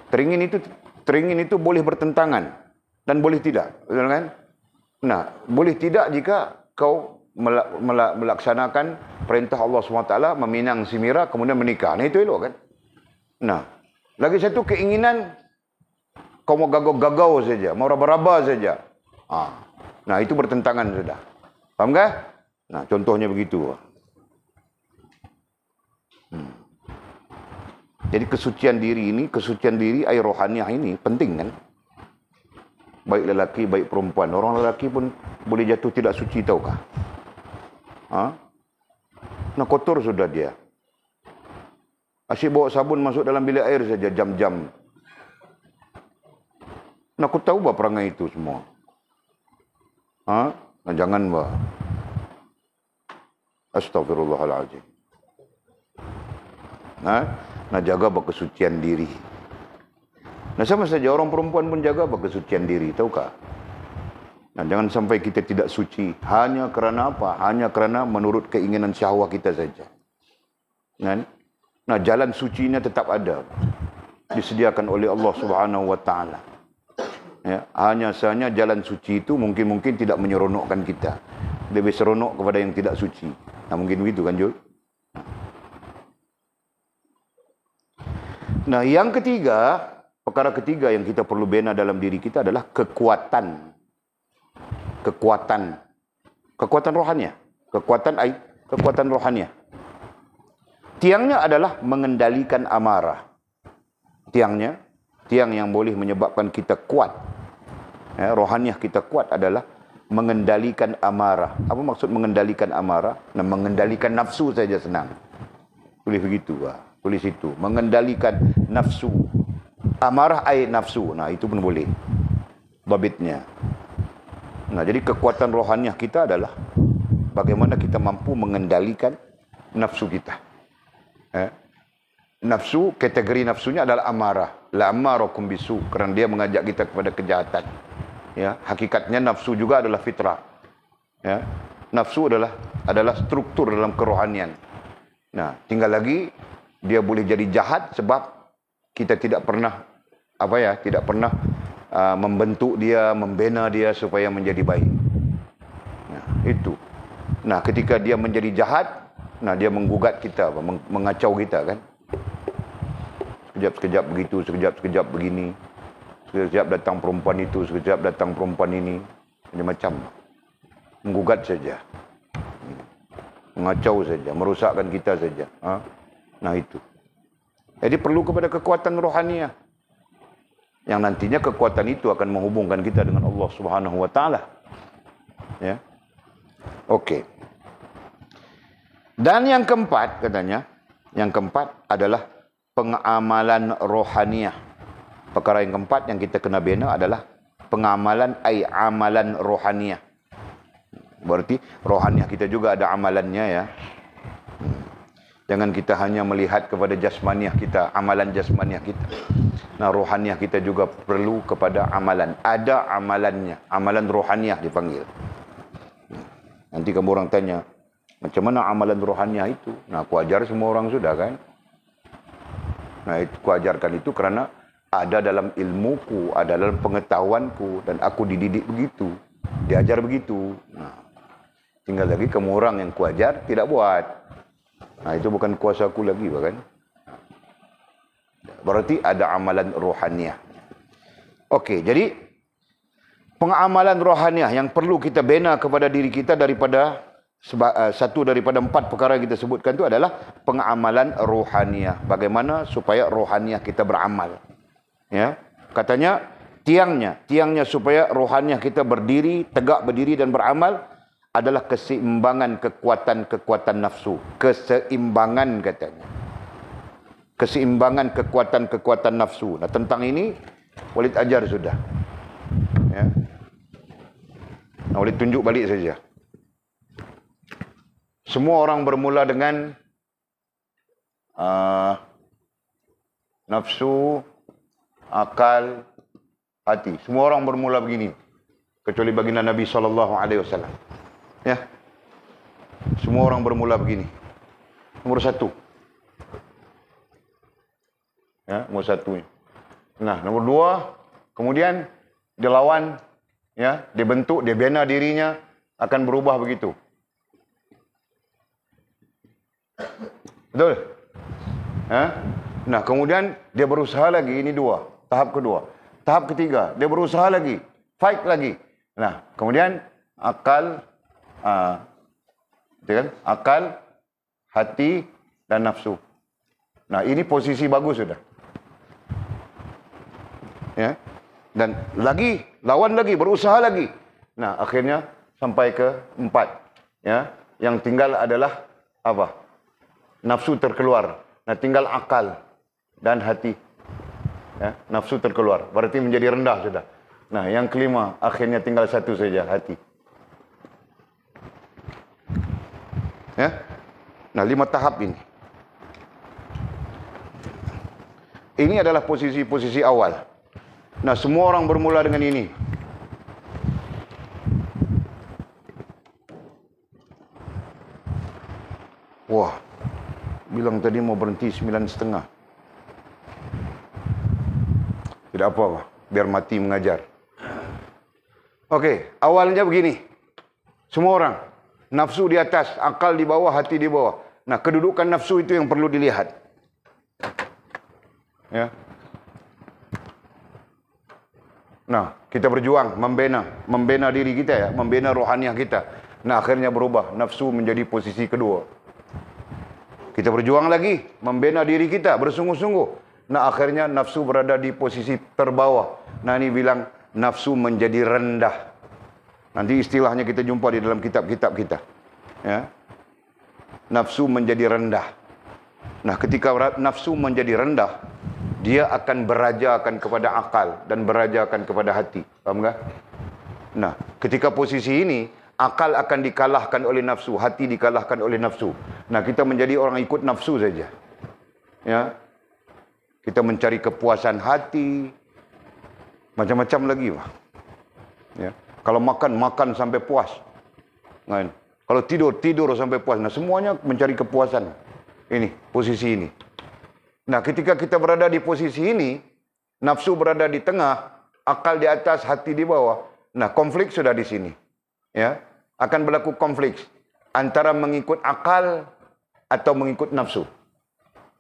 teringin itu boleh bertentangan dan boleh tidak, betul kan? Nah, boleh tidak jika kau melaksanakan perintah Allah SWT, meminang si Mira, kemudian menikah. Nah, itu elok kan? Nah, lagi satu keinginan, kau mau gagau-gagau saja, mau raba-raba saja. Nah, itu bertentangan sudah. Faham kan? Nah, contohnya begitu. Jadi kesucian diri, air rohaniah ini penting kan? Baik lelaki, baik perempuan. Orang lelaki pun boleh jatuh tidak suci, tahukah? Nah, kotor sudah dia. Asyik bawa sabun masuk dalam bilik air saja jam-jam. Nah, aku tahu bah perangai itu semua. Nah, jangan bah. Astaghfirullahaladzim. Nah, jaga bah kesucian diri. Nah, sama saja orang perempuan pun jaga kesucian diri, tahukah? Nah, jangan sampai kita tidak suci hanya kerana apa? Hanya kerana menurut keinginan syahwat kita saja. Nah, jalan sucinya tetap ada. Disediakan oleh Allah Subhanahu wa taala. Ya, hanya saja jalan suci itu mungkin tidak menyeronokkan kita. Lebih seronok kepada yang tidak suci. Nah, mungkin begitu kan, Jul? Nah, yang ketiga, perkara ketiga yang kita perlu bina dalam diri kita adalah kekuatan rohaniah. Kekuatan rohaniah. Tiangnya adalah mengendalikan amarah. Tiang yang boleh menyebabkan kita kuat. Rohaniah kita kuat adalah mengendalikan amarah. Apa maksud mengendalikan amarah? Nah, mengendalikan nafsu saja senang. Tulis begitu, tulis itu. Mengendalikan nafsu. Amarah nafsu. Nah, itu pun boleh. Babitnya. Nah, jadi kekuatan rohaniah kita adalah bagaimana kita mampu mengendalikan nafsu kita. Nafsu, kategori nafsunya adalah amarah. La ammarakum bisu, kerana dia mengajak kita kepada kejahatan. Ya, hakikatnya nafsu juga adalah fitrah. Ya, nafsu adalah struktur dalam kerohanian. Nah, tinggal lagi dia boleh jadi jahat sebab kita tidak pernah membentuk dia, membina dia supaya menjadi baik. Nah, itu. Nah, ketika dia menjadi jahat, nah dia menggugat kita, mengacau kita kan. Sekejap-sekejap begitu, sekejap-sekejap begini. Sekejap datang perempuan itu, sekejap datang perempuan ini. Macam-macam. Menggugat saja. Mengacau saja, merosakkan kita saja. Nah, itu. Jadi perlu kepada kekuatan rohaniah. Yang nantinya kekuatan itu akan menghubungkan kita dengan Allah Subhanahu wa taala. Ya. Okey. Dan yang keempat katanya, yang keempat adalah pengamalan rohaniah. Perkara yang keempat yang kita kena bina adalah pengamalan amalan rohaniah. Berarti rohaniah kita juga ada amalannya ya. Jangan kita hanya melihat kepada jasmaniah kita, amalan jasmaniah kita. Nah, rohaniah kita juga perlu kepada amalan. Ada amalannya, amalan rohaniah dipanggil. Nanti kamu orang tanya, Macam mana amalan rohaniah itu? Nah, aku ajar semua orang sudah kan? Nah, aku ajarkan itu kerana ada dalam ilmuku, ada dalam pengetahuanku, dan aku dididik begitu, diajar begitu. Nah, tinggal lagi kamu orang yang kuajar tidak buat. Nah, itu bukan kuasa aku lagi, kan? Berarti ada amalan rohaniah. Okey, jadi pengamalan rohaniah yang perlu kita bina kepada diri kita daripada satu daripada 4 perkara yang kita sebutkan itu adalah pengamalan rohaniah. Bagaimana supaya rohaniah kita beramal. Ya, katanya tiangnya supaya rohaniah kita berdiri, tegak berdiri dan beramal adalah keseimbangan kekuatan nafsu. Keseimbangan katanya. Keseimbangan kekuatan nafsu. Nah, tentang ini Walid ajar sudah. Ya. Nah, Walid tunjuk balik saja. Semua orang bermula dengan nafsu, akal, hati. Semua orang bermula begini. Kecuali baginda Nabi SAW. Ya. Semua orang bermula begini. Nomor 1. Ya, nomor 1. Nah, nomor 2, kemudian dia lawan, ya, dia bentuk, dia bina dirinya, akan berubah begitu. Betul? Ha? Nah, kemudian dia berusaha lagi, ini 2, tahap kedua. Tahap ketiga, dia berusaha lagi, fight lagi. Nah, kemudian akal, kan? Akal, hati, dan nafsu. Nah, ini posisi bagus sudah. Ya. Dan lagi, lawan lagi, berusaha lagi. Nah, akhirnya sampai ke 4. Ya. Yang tinggal adalah apa? Nafsu terkeluar. Nah, tinggal akal dan hati. Ya, nafsu terkeluar. Berarti menjadi rendah sudah. Nah, yang kelima, akhirnya tinggal 1 saja, hati. Ya. Nah, 5 tahap ini. Ini adalah posisi-posisi awal. Nah, semua orang bermula dengan ini. Wah, bilang tadi mau berhenti 9.30. Tidak apa-apa, biar mati mengajar. Okey, awalnya begini. Semua orang, nafsu di atas, akal di bawah, hati di bawah. Nah, kedudukan nafsu itu yang perlu dilihat. Ya. Nah, kita berjuang membina diri kita, ya, membina rohaniah kita. Nah, akhirnya berubah, nafsu menjadi posisi kedua. Kita berjuang lagi, membina diri kita bersungguh-sungguh. Nah, akhirnya nafsu berada di posisi terbawah. Nah, ini bilang nafsu menjadi rendah. Nanti istilahnya kita jumpa di dalam kitab-kitab kita. Ya. Nafsu menjadi rendah. Nah, ketika nafsu menjadi rendah, dia akan berajakan kepada akal dan berajakan kepada hati. Faham tak? Nah, ketika posisi ini, akal akan dikalahkan oleh nafsu, hati dikalahkan oleh nafsu. Nah, kita menjadi orang ikut nafsu saja. Ya. Kita mencari kepuasan hati, macam-macam lagi, Pak. Ya. Kalau makan sampai puas. Kan? Kalau tidur sampai puas. Nah, semuanya mencari kepuasan. Ini, posisi ini. Nah, ketika kita berada di posisi ini, nafsu berada di tengah, akal di atas, hati di bawah. Nah, konflik sudah di sini. Ya, akan berlaku konflik antara mengikut akal atau mengikut nafsu.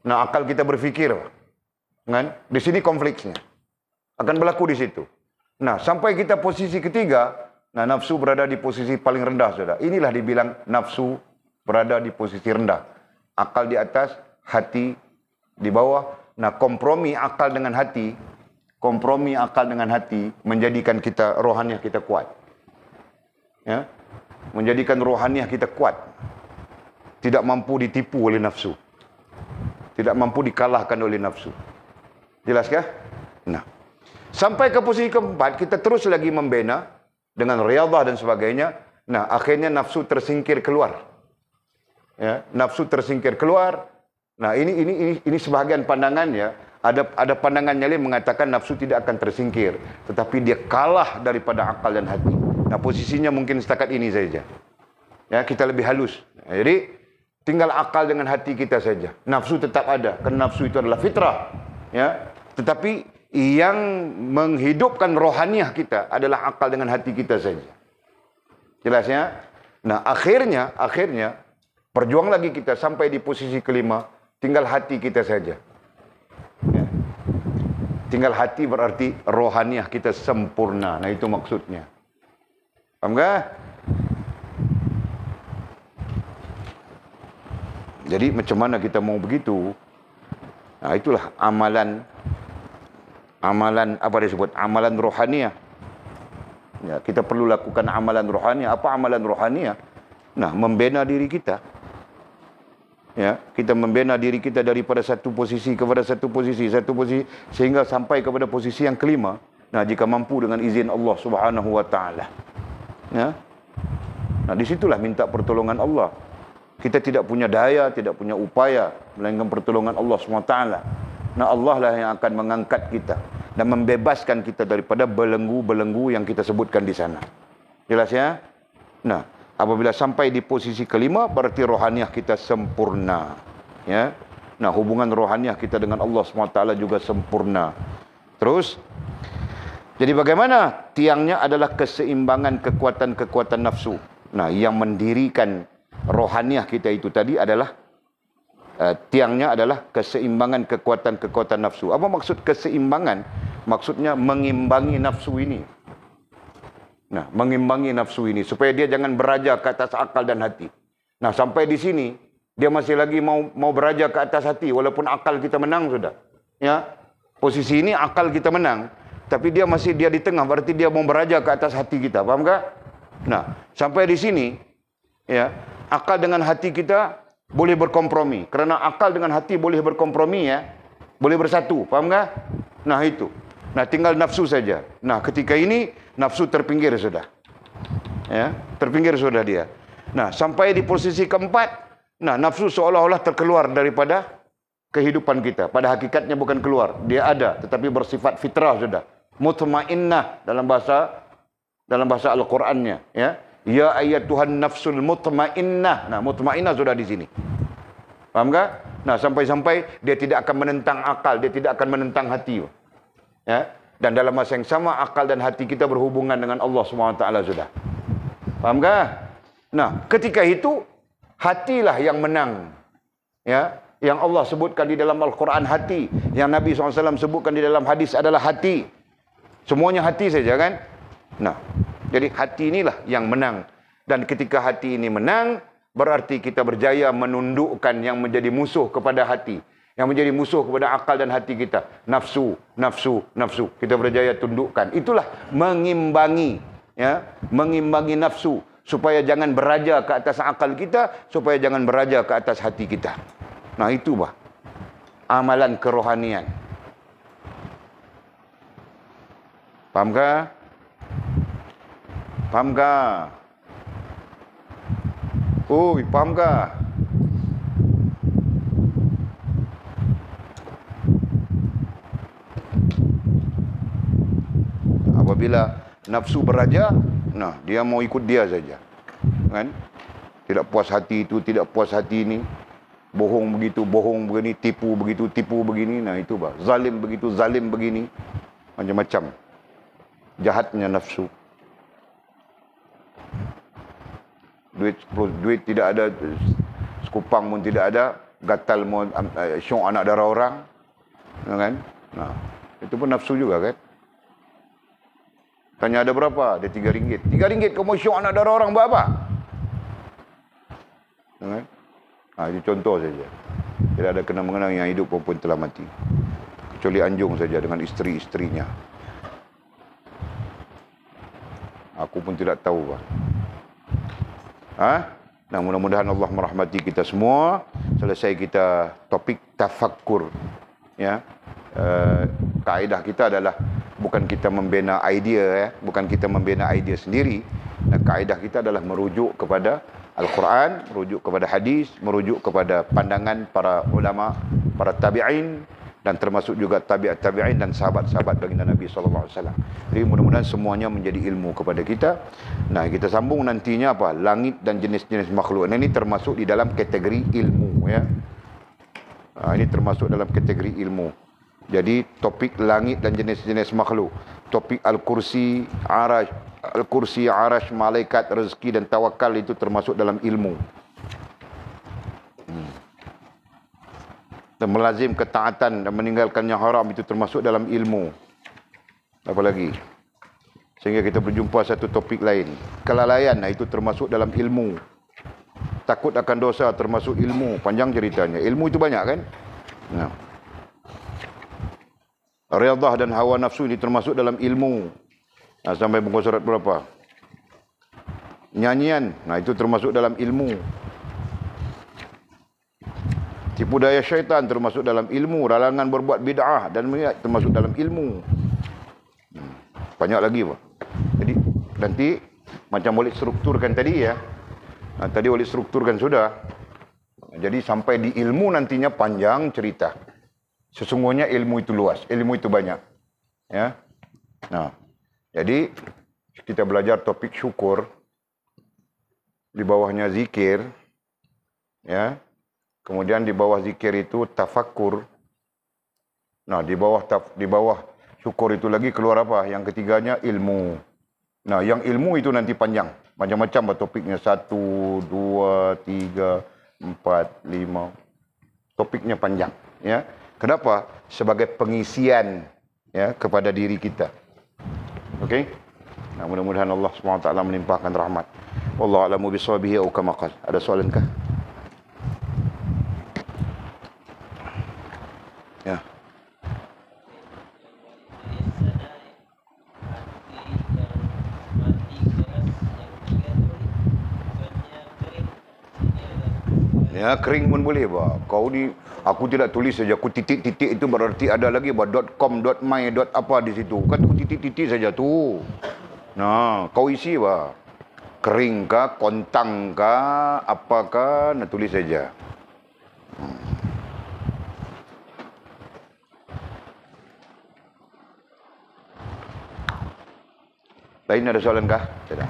Nah, akal kita berfikir, kan? Di sini konfliknya akan berlaku di situ. Nah, sampai kita posisi ketiga, nah, nafsu berada di posisi paling rendah, saudara. Inilah dibilang nafsu berada di posisi rendah. Akal di atas, hati di bawah. Nah, kompromi akal dengan hati menjadikan kita rohaniah kita kuat. Ya, menjadikan rohaniah kita kuat. Tidak mampu ditipu oleh nafsu. Tidak mampu dikalahkan oleh nafsu. Jelaskah? Nah, sampai ke posisi keempat, kita terus lagi membina dengan riyadhah dan sebagainya. Nah, akhirnya nafsu tersingkir keluar. Ya, nafsu tersingkir keluar. Nah, ini sebahagian pandangan, ya. Ada pandangan yang lain mengatakan nafsu tidak akan tersingkir, tetapi dia kalah daripada akal dan hati. Nah, posisinya mungkin setakat ini saja. Ya, kita lebih halus. Jadi tinggal akal dengan hati kita saja. Nafsu tetap ada, kerana nafsu itu adalah fitrah. Ya, tetapi yang menghidupkan rohaniah kita adalah akal dengan hati kita saja. Jelas ya? Nah, akhirnya berjuang lagi kita sampai di posisi kelima, tinggal hati kita saja. Ya. Tinggal hati berarti rohaniah kita sempurna. Nah, itu maksudnya. Paham tak? Jadi macam mana kita mau begitu? Nah, itulah amalan apa disebut? Amalan rohaniah. Ya, kita perlu lakukan amalan rohaniah. Apa amalan rohaniah? Nah, membina diri kita. Ya, kita membina diri kita daripada satu posisi kepada satu posisi sehingga sampai kepada posisi yang kelima. Nah, jika mampu dengan izin Allah Subhanahu wa taala. Ya. Nah, disitulah minta pertolongan Allah. Kita tidak punya daya, tidak punya upaya melainkan pertolongan Allah SWT. Nah, Allah lah yang akan mengangkat kita dan membebaskan kita daripada belenggu-belenggu yang kita sebutkan di sana. Jelas ya? Nah, apabila sampai di posisi kelima, berarti rohaniah kita sempurna. Ya. Nah, hubungan rohaniah kita dengan Allah SWT juga sempurna. Terus, jadi bagaimana? Tiangnya adalah keseimbangan kekuatan-kekuatan nafsu. Nah, yang mendirikan rohaniah kita itu tadi adalah tiangnya adalah keseimbangan kekuatan-kekuatan nafsu. Apa maksud keseimbangan? Maksudnya mengimbangi nafsu ini. Nah, mengimbangi nafsu ini supaya dia jangan beraja ke atas akal dan hati. Nah, sampai di sini dia masih lagi mau beraja ke atas hati walaupun akal kita menang sudah. Ya. Posisi ini akal kita menang, tapi dia di tengah, berarti dia mau beraja ke atas hati kita. Paham tak? Nah, sampai di sini ya, akal dengan hati kita boleh berkompromi. Kerana akal dengan hati boleh berkompromi ya. Boleh bersatu. Faham tak? Nah, itu. Nah, tinggal nafsu saja. Nah, ketika ini nafsu terpinggir sudah. Ya, terpinggir sudah dia. Nah, sampai di posisi keempat, nah, nafsu seolah-olah terkeluar daripada kehidupan kita. Pada hakikatnya bukan keluar. Dia ada, tetapi bersifat fitrah sudah. Mutmainnah dalam bahasa Al-Qur'annya, ya. Ya ayyatuhan nafsul mutmainnah. Nah, mutmainnah sudah di sini. Paham tak? Nah, sampai-sampai dia tidak akan menentang akal, dia tidak akan menentang hati. Ya. Dan dalam masa yang sama akal dan hati kita berhubungan dengan Allah SWT sudah. Paham tak? Nah, ketika itu hatilah yang menang. Ya, yang Allah sebutkan di dalam Al-Quran hati, yang Nabi SAW sebutkan di dalam hadis adalah hati. Semuanya hati saja kan? Nah, jadi hati inilah yang menang. Dan ketika hati ini menang, berarti kita berjaya menundukkan yang menjadi musuh kepada hati. Yang menjadi musuh kepada akal dan hati kita. Nafsu, nafsu, nafsu. Kita berjaya tundukkan. Itulah mengimbangi. Ya, mengimbangi nafsu. Supaya jangan beraja ke atas akal kita. Supaya jangan beraja ke atas hati kita. Nah, itu bah amalan kerohanian. Faham tak? Faham tak? Oi, faham tak? Apabila nafsu beraja, nah, dia mau ikut dia saja. Kan? Tidak puas hati itu, tidak puas hati ini. Bohong begitu, bohong begini, tipu begitu, tipu begini. Nah, itu bah. Zalim begitu, zalim begini. Macam-macam. Jahatnya nafsu. Duit tidak ada, sekupang pun tidak ada, gatal mau syok anak darah orang, kan? Nah, itu pun nafsu juga kan? Tanya ada berapa? Ada RM3. RM3 kamu syok anak darah orang buat apa? Kan? Nah, itu contoh saja. Tidak ada kenang-mengenang yang hidup pun telah mati. Kecuali anjung saja dengan isteri-isterinya. Aku pun tidak tahu, Pak. Nah, mudah-mudahan Allah merahmati kita semua. Selesai kita topik tafakkur. Ya, kaedah kita adalah bukan kita membina idea, ya, bukan kita membina idea sendiri. Nah, kaedah kita adalah merujuk kepada Al-Quran, merujuk kepada hadis, merujuk kepada pandangan para ulama, para tabi'in, dan termasuk juga tabi'at tabi'in dan sahabat-sahabat baginda Nabi sallallahu alaihi wasallam. Jadi mudah-mudahan semuanya menjadi ilmu kepada kita. Nah, kita sambung nantinya apa? Langit dan jenis-jenis makhluk. Nah, ini termasuk di dalam kategori ilmu ya. Ini termasuk dalam kategori ilmu. Jadi topik langit dan jenis-jenis makhluk, topik al-kursi, arash, malaikat, rezeki dan tawakal itu termasuk dalam ilmu. Dan melazim ketaatan dan meninggalkan yang haram itu termasuk dalam ilmu. Apa lagi? Sehingga kita berjumpa satu topik lain. Kelalaian, itu termasuk dalam ilmu. Takut akan dosa termasuk ilmu. Panjang ceritanya. Ilmu itu banyak kan? Nah. Riyadah dan hawa nafsu ini termasuk dalam ilmu. Nah, sampai buku surat berapa? Nyanyian, itu termasuk dalam ilmu. Tipu daya syaitan termasuk dalam ilmu. Larangan berbuat bid'ah dan maksiat termasuk dalam ilmu. Banyak lagi Pak. Jadi nanti macam boleh strukturkan tadi ya. Tadi boleh strukturkan sudah. Jadi sampai di ilmu nantinya panjang cerita. Sesungguhnya ilmu itu luas, ilmu itu banyak. Ya. Nah, jadi kita belajar topik syukur. Di bawahnya zikir. Ya. Kemudian di bawah zikir itu tafakkur. Nah, di bawah syukur itu lagi keluar apa? Yang ketiganya ilmu. Nah, yang ilmu itu nanti panjang. Macam-macam topiknya. 1, 2, 3, 4, 5. Topiknya panjang. Ya. Kenapa? Sebagai pengisian ya kepada diri kita. Okey? Nah, mudah-mudahan Allah SWT melimpahkan rahmat. Wallahu a'lamu bishabihi atau kama qala. Ada soalan kah? Ya. Ya, kering pun boleh, Pak. Kau ni, aku tidak tulis saja. Aku titik-titik itu berarti ada lagi, Pak. .com, .my, apa di situ. Kan aku titik-titik saja tu. Nah, kau isi, Pak. Kering kah, kontang kah, apakah, nah tulis saja. Lain ada soalan kah? Tidak.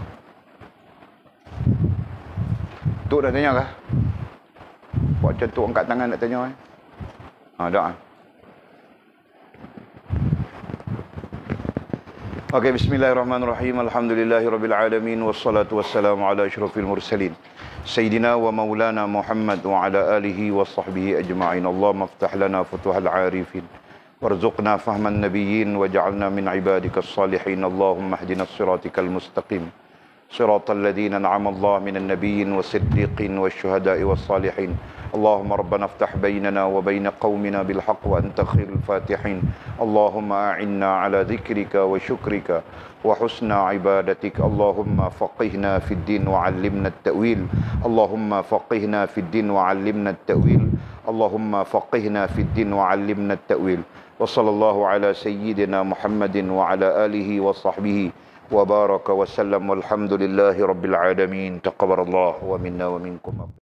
Tuk nak tanya kah? Buat macam Tuk angkat tangan nak tanya. Dah. Okey, bismillahirrahmanirrahim. Alhamdulillahirrabbilalamin. Wassalatu wassalamu ala asyrafil mursalin. Sayyidina wa maulana Muhammad wa ala alihi wa sahbihi ajma'in. Allahumma aftah lana futuhal arifin. وارزقنا فهم النبيين وجعلنا من عبادك الصالحين اللهم اهدنا الصراطك المستقيم صراط الذين أنعم الله من النبيين والصديقين والشهداء والصالحين اللهم ربنا افتح بيننا وبين قومنا بالحق وأنت خير الفاتحين اللهم أعنا على ذكرك وشكرك وحسن عبادتك اللهم فقهنا في الدين وعلمنا التأويل اللهم فقهنا في الدين وعلمنا التأويل اللهم فقهنا في الدين وعلمنا التأويل وصلى الله على سيدنا محمد وعلى آله وصحبه وبارك وسلم والحمد لله رب العالمين تقبل الله ومنا ومنكم